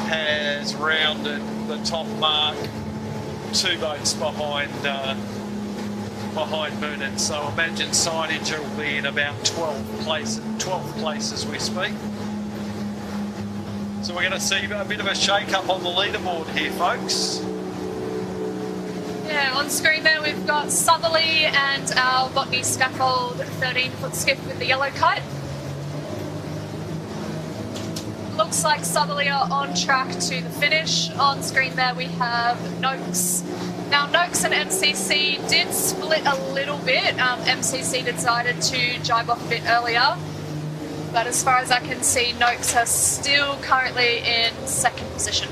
has rounded the top mark 2 boats behind Moonen. So Imagine Signage will be in about 12th place as we speak. So we're going to see a bit of a shake-up on the leaderboard here, folks. Yeah, on screen there we've got Southerly and our Botany Scaffold 13-foot skiff with the yellow kite. Looks like Southerly are on track to the finish. On screen there we have Noakes. Now Noakes and MCC did split a little bit. MCC decided to jibe off a bit earlier. But as far as I can see, Noakes are still currently in 2nd position.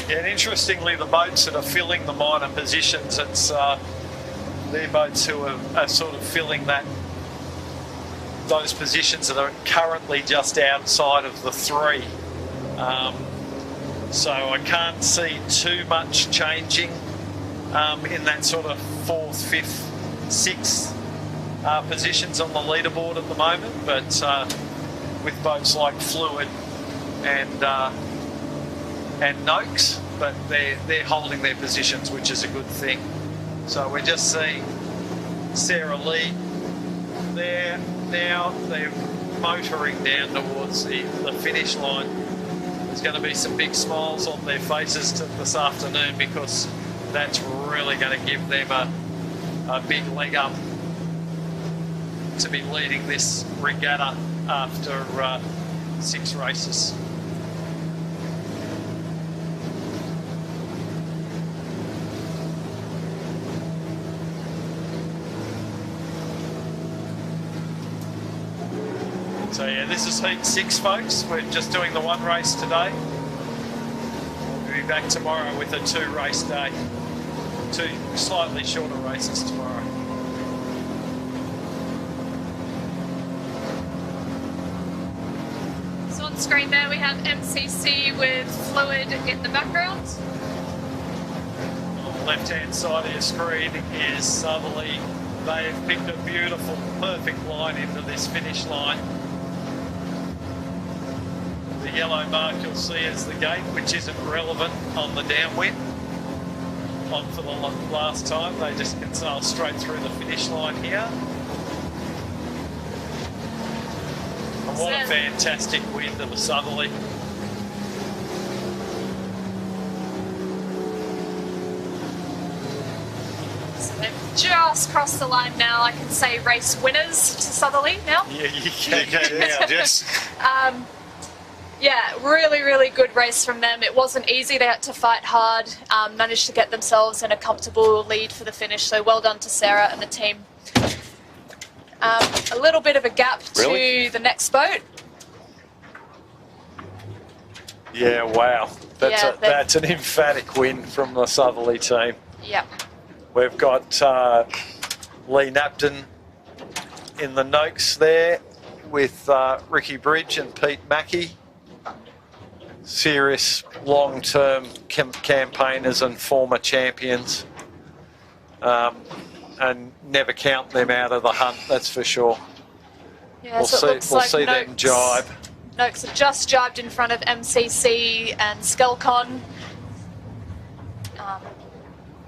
Yeah, and interestingly, the boats that are filling the minor positions, it's they're boats who are sort of filling those positions that are currently just outside of the 3. So I can't see too much changing in that sort of 4th, 5th, 6th positions on the leaderboard at the moment, but with boats like Fluid and Noakes, but they're holding their positions, which is a good thing. So we're just seeing Sarah Lee there now. They're motoring down towards the finish line. There's going to be some big smiles on their faces this afternoon because that's really going to give them a big leg up to be leading this regatta after 6 races. So yeah, this is heat 6, folks. We're just doing the 1 race today. We'll be back tomorrow with a 2 race day. 2 slightly shorter races tomorrow. So on screen there we have MCC with Fluid in the background. On the left-hand side of your screen is Southerly. They have picked a beautiful, perfect line into this finish line. The yellow mark you'll see is the gate, which isn't relevant on the downwind. On for the last time, they just can sail straight through the finish line here. And what a fantastic wind of the Southerly. So they've just crossed the line now. I can say race winners to Southerly now. Yeah, you can now, Jess. Yeah, really, really good race from them. It wasn't easy. They had to fight hard, managed to get themselves in a comfortable lead for the finish. So well done to Sarah and the team. A little bit of a gap to the next boat. Yeah, wow. That's an emphatic win from the Southerly team. Yep. We've got Lee Napton in the Noakes there with Ricky Bridge and Pete Mackey. Serious long-term campaigners and former champions. And never count them out of the hunt, that's for sure. Yeah, we'll see them jibe. Noakes have just jibed in front of MCC and Skelcon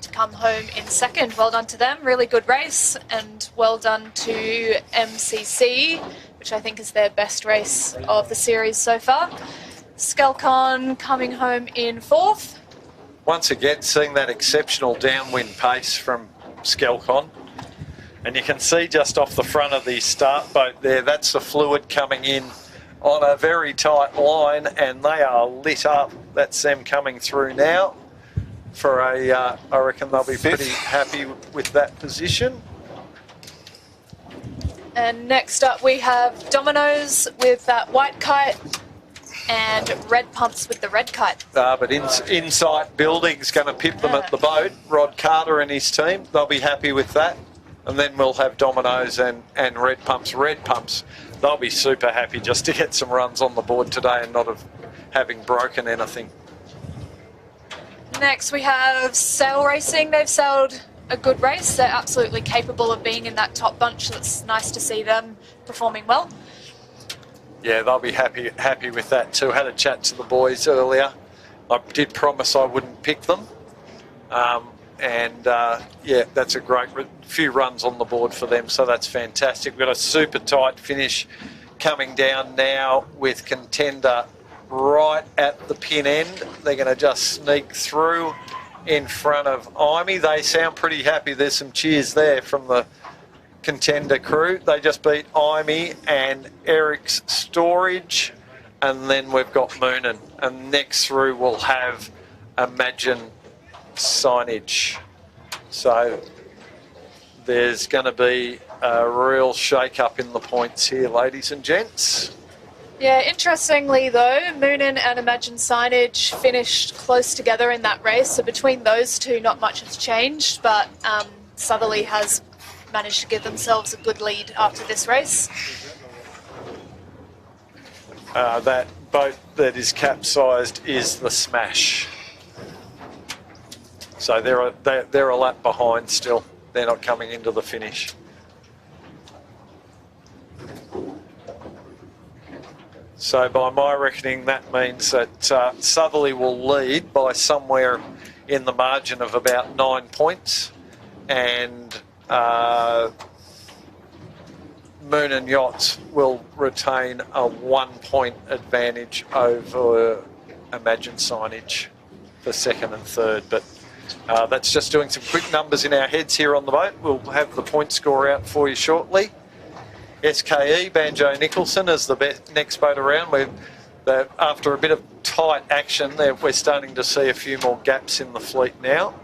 to come home in second. Well done to them, really good race, and well done to MCC, which I think is their best race of the series so far. Skelcon coming home in fourth. Once again, seeing that exceptional downwind pace from Skelcon. And you can see just off the front of the start boat there, that's the fluid coming in on a very tight line, and they are lit up. That's them coming through now for I reckon they'll be pretty happy with that position. And next up we have Dominoes with that white kite and Red Pumps with the red kite. But Insight Building's going to pip them at the boat. Rod Carter and his team, they'll be happy with that. And then we'll have Dominoes and Red Pumps. Red Pumps, they'll be super happy just to get some runs on the board today and not having broken anything. Next we have Sail Racing. They've sailed a good race. They're absolutely capable of being in that top bunch. So it's nice to see them performing well. Yeah, they'll be happy with that too. Had a chat to the boys earlier. I did promise I wouldn't pick them. Yeah, that's a great few runs on the board for them, so that's fantastic. We've got a super tight finish coming down now with Contender right at the pin end. They're going to just sneak through in front of Imey. They sound pretty happy. There's some cheers there from the Contender crew. They just beat Imey and Eric's Storage, and then we've got Moonin. And next through we'll have Imagine Signage. So there's going to be a real shake-up in the points here, ladies and gents. Yeah, interestingly though, Moonin and Imagine Signage finished close together in that race. So between those two, not much has changed, but Southerly has managed to give themselves a good lead after this race. That boat that is capsized is the Smash. So they're a lap behind still. They're not coming into the finish. So by my reckoning, that means that Southerly will lead by somewhere in the margin of about 9 points, and Moon and Yachts will retain a 1 point advantage over Imagine Signage for second and third. But that's just doing some quick numbers in our heads here on the boat. We'll have the point score out for you shortly. SKE, Banjo Nicholson, is the next boat around. After a bit of tight action, we're starting to see a few more gaps in the fleet now.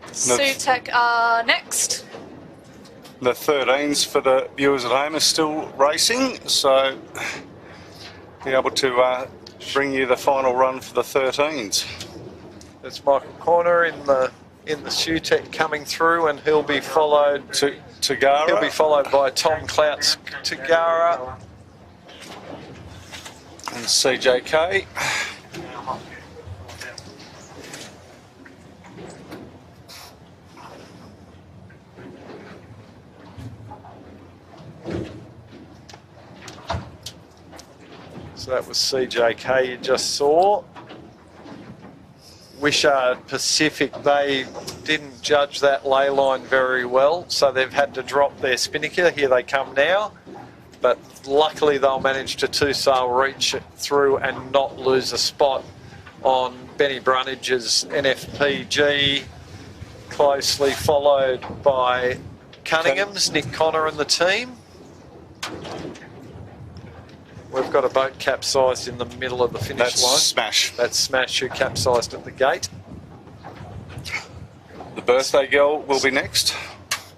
Sutek are next. The 13s for the viewers at home are still racing, so be able to bring you the final run for the 13s. There's Michael Corner in the Sutek coming through, and he'll be followed to Tagara. He'll be followed by Tom Clouts Tagara and CJK. So that was CJK you just saw. Wishart Pacific, they didn't judge that ley line very well, so they've had to drop their spinnaker. Here they come now, but luckily they'll manage to two-sail reach it through and not lose a spot on Benny Brunnage's NFPG, closely followed by Cunningham's, Nick Connor and the team. We've got a boat capsized in the middle of the finish line. That's Smash. That's Smash, who capsized at the gate. The birthday girl will be next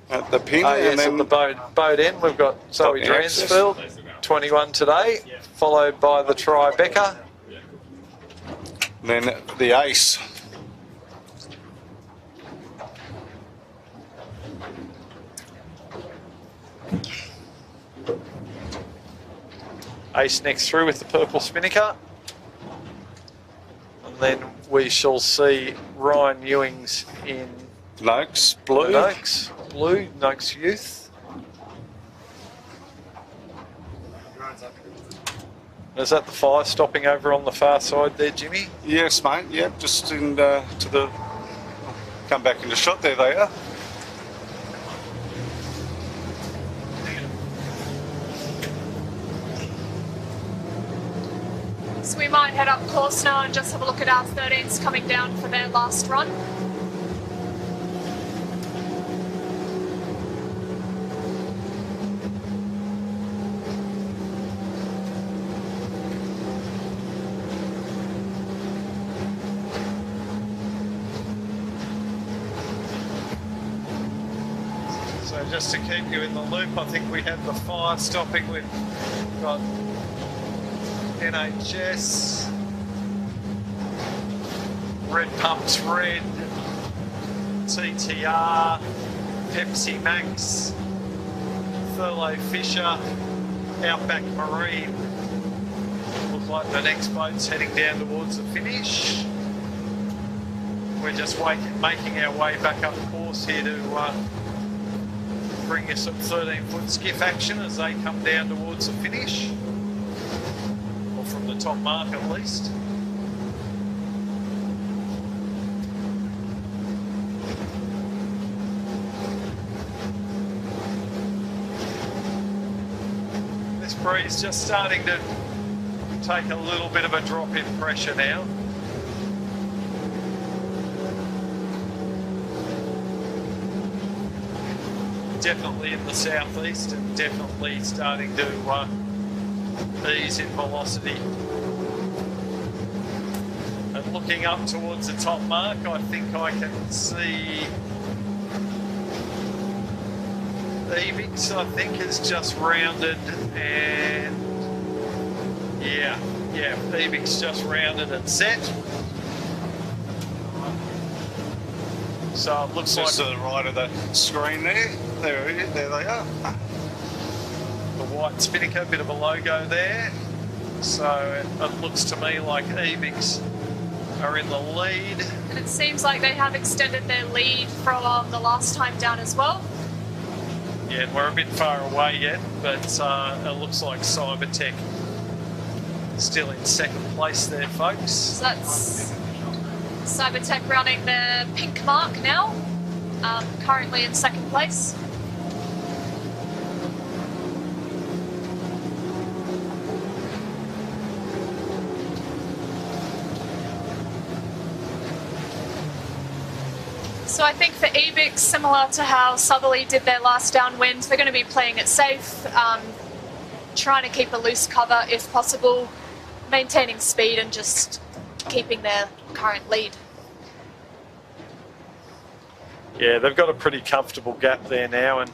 at the pin. Yes, and then at the boat end, we've got Zoe the access. Dransfield, 21 today, followed by the Tribeca. then the ace. Ace next through with the purple spinnaker. And then we shall see Ryan Ewings in Noakes, blue. Noakes, blue, Noakes Youth. Is that the fire stopping over on the far side there, Jimmy? Yes, mate. Yep, just in to the. Come back into shot. There they are. So we might head up course now and just have a look at our 13s coming down for their last run. So just to keep you in the loop, I think we have the fire stopping. We've got NHS, Red Pumps Red, TTR, Pepsi Max, Thurlow Fisher, Outback Marine. Looks like the next boat's heading down towards the finish. We're just making our way back up course here to bring you some 13-foot skiff action as they come down towards the finish. From the top mark at least. This breeze just starting to take a little bit of a drop in pressure now. Definitely in the southeast and definitely starting to ease in velocity. And looking up towards the top mark, I think I can see Evix, I think, has just rounded, and yeah, Evix just rounded and set. So it looks Just like to the right of the screen there. There they are. the white spinnaker, bit of a logo there. So it looks to me like Evix are in the lead. And it seems like they have extended their lead from the last time down as well. Yeah, and we're a bit far away yet, but it looks like Cybertech still in second place there, folks. So that's Cybertech running the pink mark now, currently in second place. So I think for Evix, similar to how Southerly did their last downwind, they're going to be playing it safe, trying to keep a loose cover if possible, maintaining speed and just keeping their current lead. Yeah, they've got a pretty comfortable gap there now, and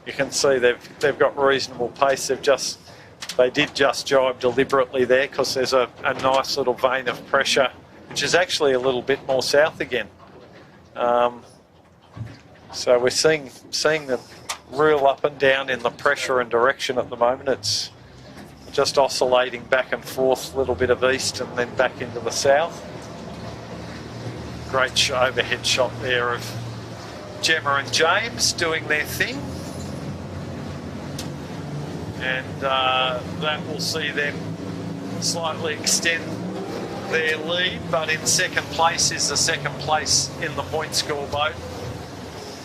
you can see they've got reasonable pace. They did just jibe deliberately there because there's a nice little vein of pressure, which is actually a little bit more south again. So we're seeing the real up and down in the pressure and direction at the moment. It's just oscillating back and forth, a little bit of east and then back into the south. Great overhead shot there of Gemma and James doing their thing. And that will see them slightly extend their lead, but in second place is the second place in the point score boat,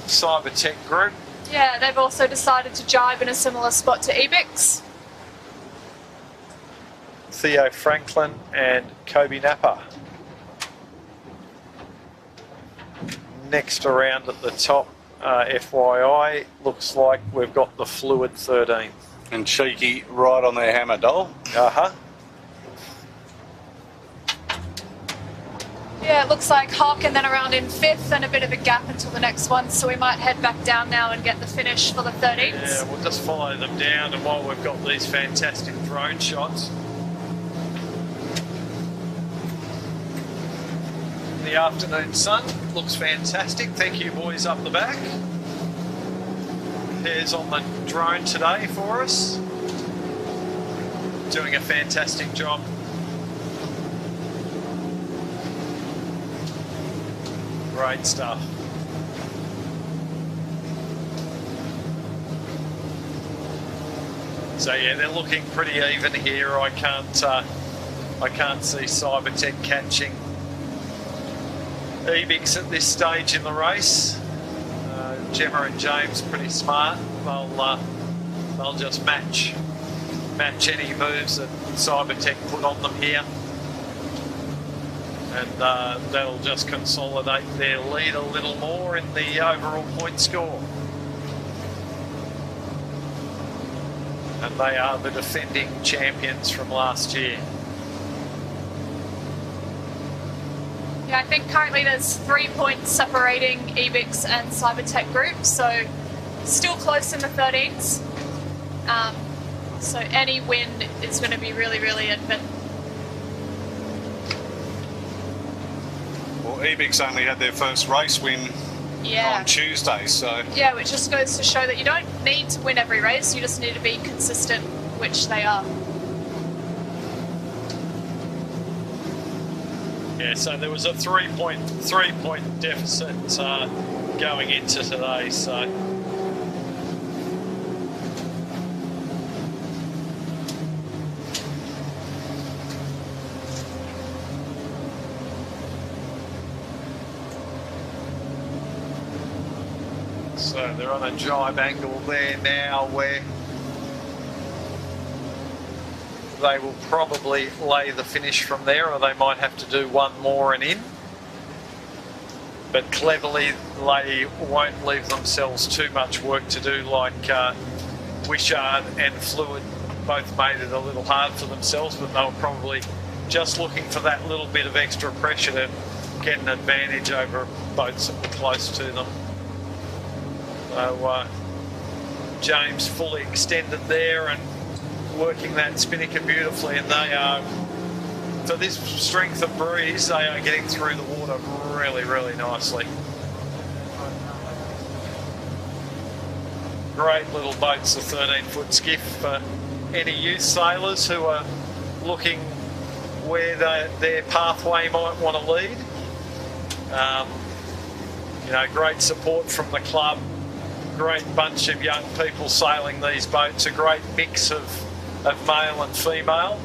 Cybertech Group. Yeah, they've also decided to jibe in a similar spot to Evix. Theo Franklin and Kobe Napa. Next around at the top, FYI, looks like we've got the Fluid 13. And Cheeky right on their hammer, Dole. Uh-huh. Yeah, it looks like Hawk and then around in 5th and a bit of a gap until the next one, so we might head back down now and get the finish for the 13th. Yeah, we'll just follow them down, and while we've got these fantastic drone shots. The afternoon sun looks fantastic. Thank you, boys up the back. Pairs on the drone today for us. Doing a fantastic job. Great stuff. So yeah, they're looking pretty even here. I can't see Cybertech catching Ebix at this stage in the race. Gemma and James pretty smart. They'll just match any moves that Cybertech put on them here, and that'll just consolidate their lead a little more in the overall point score. And they are the defending champions from last year. Yeah, I think currently there's 3 points separating Ebix and Cybertech Group, so still close in the 13s. So any win is going to be really, really advantageous. Well, Ebix only had their first race win on Tuesday, so... Yeah, which just goes to show that you don't need to win every race, you just need to be consistent, which they are. Yeah, so there was a three-point deficit going into today, so... So they're on a jibe angle there now where they will probably lay the finish from there, or they might have to do one more and in. But cleverly, they won't leave themselves too much work to do, like Wishart and Fluid both made it a little hard for themselves, but they were probably just looking for that little bit of extra pressure to get an advantage over boats that were close to them. So James fully extended there and working that spinnaker beautifully, and they are, for this strength of breeze, they are getting through the water really, really nicely. Great little boats, the 13-foot skiff, for any youth sailors who are looking where their pathway might want to lead. You know, great support from the club. Great bunch of young people sailing these boats, a great mix of male and female.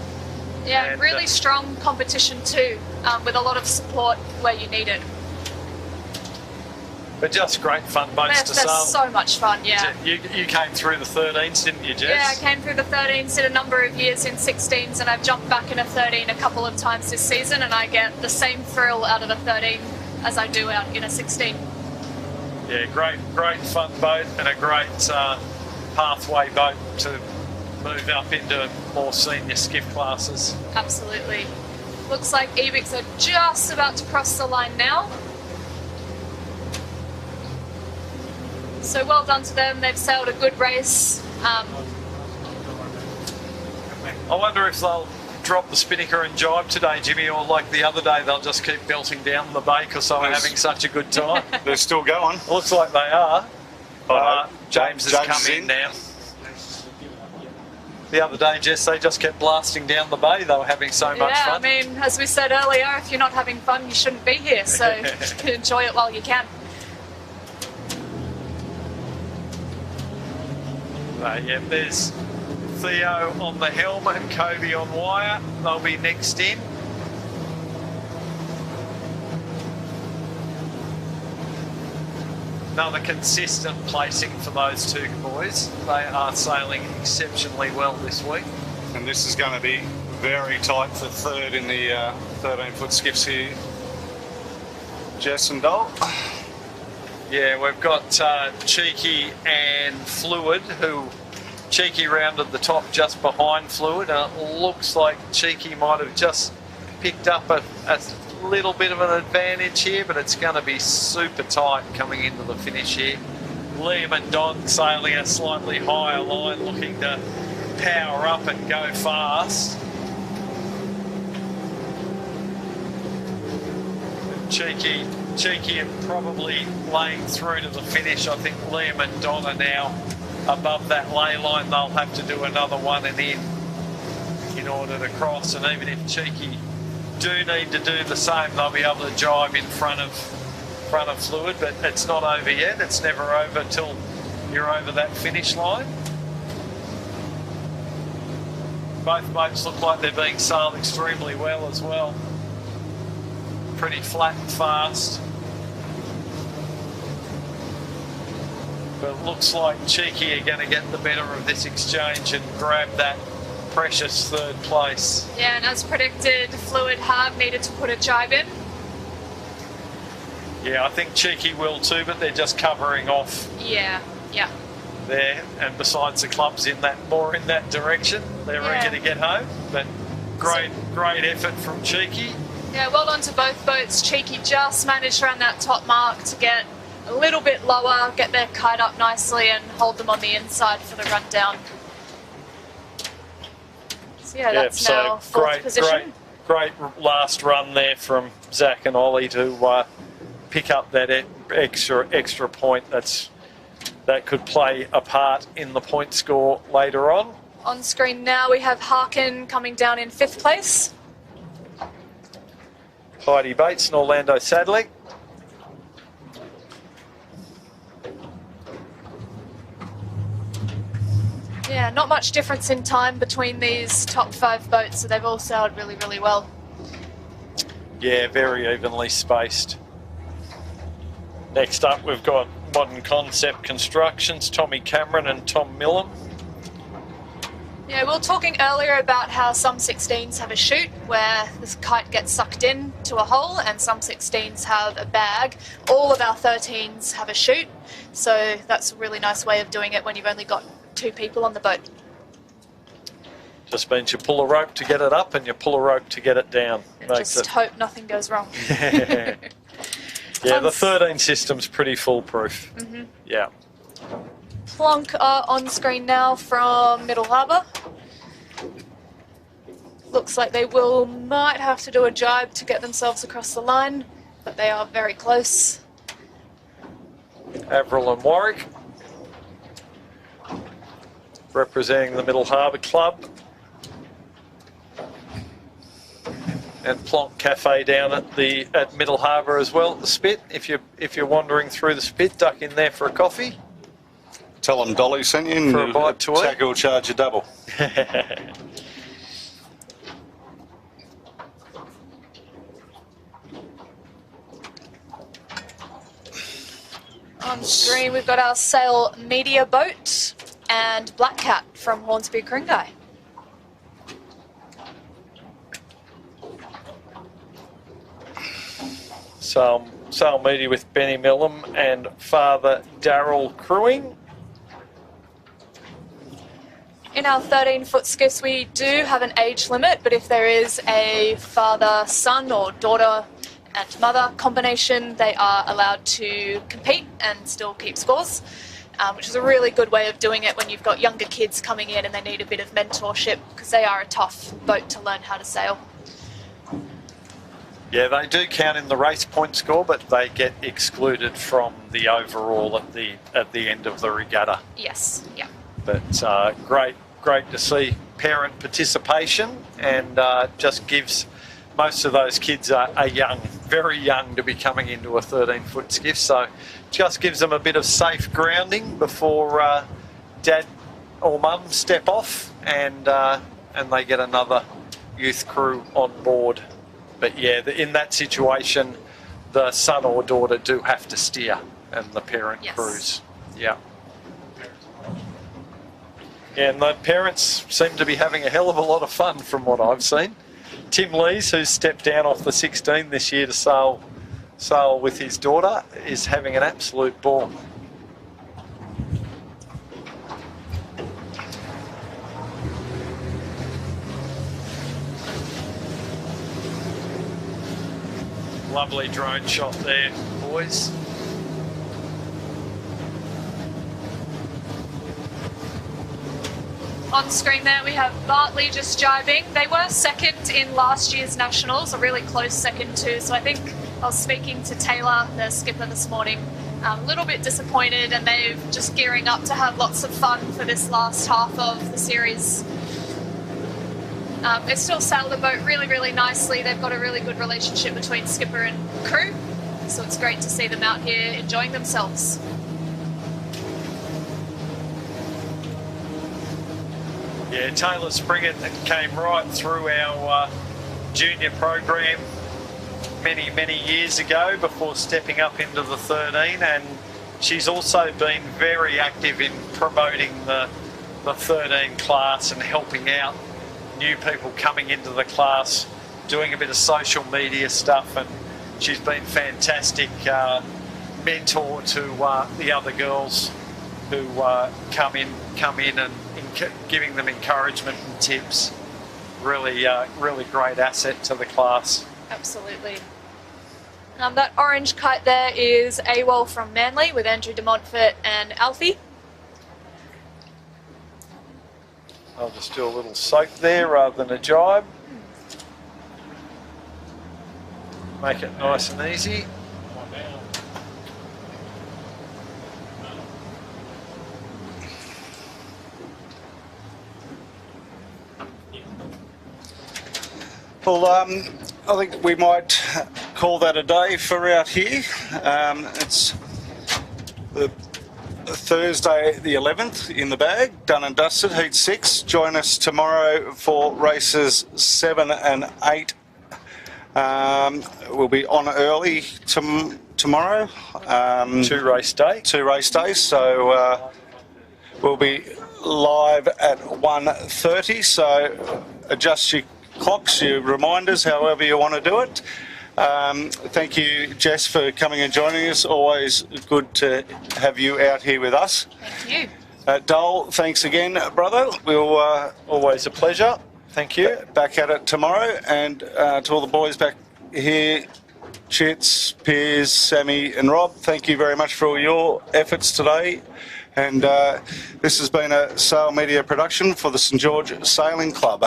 Yeah, and, really strong competition too, with a lot of support where you need it. But just great fun boats to sail. They're so much fun, yeah. You came through the 13s, didn't you, Jess? Yeah, I came through the 13s, did a number of years in 16s, and I've jumped back in a 13 a couple of times this season, and I get the same thrill out of a 13 as I do out in a 16. Yeah, great fun boat, and a great pathway boat to move up into more senior skiff classes. Absolutely. Looks like Ebix are just about to cross the line now. So well done to them, they've sailed a good race. I wonder if they'll drop the spinnaker and jibe today, Jimmy, or like the other day they'll just keep belting down the bay because they were having such a good time. They're still going. It looks like they are. James has come in now. The other day, Jess, they just kept blasting down the bay. They were having so much fun. Yeah, I mean, as we said earlier, if you're not having fun, you shouldn't be here. So enjoy it while you can. Yeah, there's Theo on the helm and Kobe on wire. They'll be next in. Another consistent placing for those two boys. They are sailing exceptionally well this week. And this is going to be very tight for third in the 13-foot skiffs here. Jess and Dole. Yeah, we've got Cheeky and Fluid, who Cheeky rounded the top just behind Fluid, and it looks like Cheeky might have just picked up a little bit of an advantage here, but it's going to be super tight coming into the finish here. Liam and Don sailing a slightly higher line, looking to power up and go fast. Cheeky and probably laying through to the finish. I think Liam and Don are now above that lay line. They'll have to do another one and in order to cross, and even if Cheeky do need to do the same, they'll be able to drive in front of Fluid, but it's not over yet. It's never over till you're over that finish line. Both boats look like they're being sailed extremely well as well. Pretty flat and fast. But it looks like Cheeky are going to get the better of this exchange and grab that precious third place. Yeah, and as predicted, Fluid have needed to put a jibe in. Yeah, I think Cheeky will too, but they're just covering off. Yeah. There, and besides the clubs more in that direction, they're ready to get home. But great effort from Cheeky. Yeah, well done to both boats. Cheeky just managed around that top mark to get a little bit lower, get their kite up nicely and hold them on the inside for the run down. So that's now fourth position. Great last run there from Zach and Ollie to pick up that extra point. That could play a part in the point score later on. On screen now we have Harkin coming down in 5th place. Heidi Bates and Orlando Sadley. Yeah, not much difference in time between these top 5 boats, so they've all sailed really, really well. Yeah, very evenly spaced. Next up, we've got Modern Concept Constructions, Tommy Cameron and Tom Millen. Yeah, we were talking earlier about how some 16s have a chute where this kite gets sucked in to a hole, and some 16s have a bag. All of our 13s have a chute, so that's a really nice way of doing it when you've only got 2 people on the boat. Just means you pull a rope to get it up and you pull a rope to get it down. Just hope nothing goes wrong. Yeah, the 13 system's pretty foolproof. Yeah. Plonk are on screen now from Middle Harbour. Looks like they might have to do a jibe to get themselves across the line, but they are very close. Avril and Warwick representing the Middle Harbour Club. And Plonk Cafe down at Middle Harbour as well, at the Spit. If you're wandering through the Spit, duck in there for a coffee. Tell them Dolly sent you for a bite to eat. Tackle will charge you double. On screen we've got our Sail Media boat and Black Cat from Hornsby Kringai. Sail Media with Benny Millam and Father Darryl crewing. In our 13-foot skiffs we do have an age limit, but if there is a father-son or daughter and mother combination, they are allowed to compete and still keep scores, which is a really good way of doing it when you've got younger kids coming in and they need a bit of mentorship, because they are a tough boat to learn how to sail. Yeah, they do count in the race point score, but they get excluded from the overall at the end of the regatta. Yes, yeah. But great to see parent participation, and just gives most of those kids are young, very young to be coming into a 13-foot skiff, so just gives them a bit of safe grounding before dad or mum step off, and they get another youth crew on board. But yeah, in that situation, the son or daughter do have to steer, and the parent crews. Yeah. Yeah, and the parents seem to be having a hell of a lot of fun from what I've seen. Tim Lees, who's stepped down off the 16 this year to sail with his daughter, is having an absolute ball. Lovely drone shot there, boys. On screen there we have Bartley just jibing. They were second in last year's Nationals, a really close second too. So I think I was speaking to Taylor, their skipper, this morning, a little bit disappointed, and they're just gearing up to have lots of fun for this last half of the series. They still sail the boat really, really nicely. They've got a really good relationship between skipper and crew. So it's great to see them out here enjoying themselves. Yeah, Taylor Springett came right through our junior program many, many years ago before stepping up into the 13, and she's also been very active in promoting the 13 class and helping out new people coming into the class, doing a bit of social media stuff, and she's been fantastic mentor to the other girls who come in and giving them encouragement and tips. Really, really great asset to the class. Absolutely. That orange kite there is AWOL from Manly with Andrew de Montfort and Alfie. I'll just do a little soak there rather than a jibe. Make it nice and easy. Well, I think we might call that a day for out here. It's the Thursday the 11th in the bag, done and dusted, heat 6. Join us tomorrow for races 7 and 8. We'll be on early tomorrow. 2 race day. 2 race days, so we'll be live at 1:30, so adjust your clocks, your reminders, however you want to do it. Thank you, Jess, for coming and joining us. Always good to have you out here with us. Thank you. Dole, thanks again, brother. We'll Always a pleasure. Thank you. back at it tomorrow, and to all the boys back here, Chits, Piers, Sammy and Rob, thank you very much for all your efforts today. And this has been a Sail Media production for the St George Sailing Club.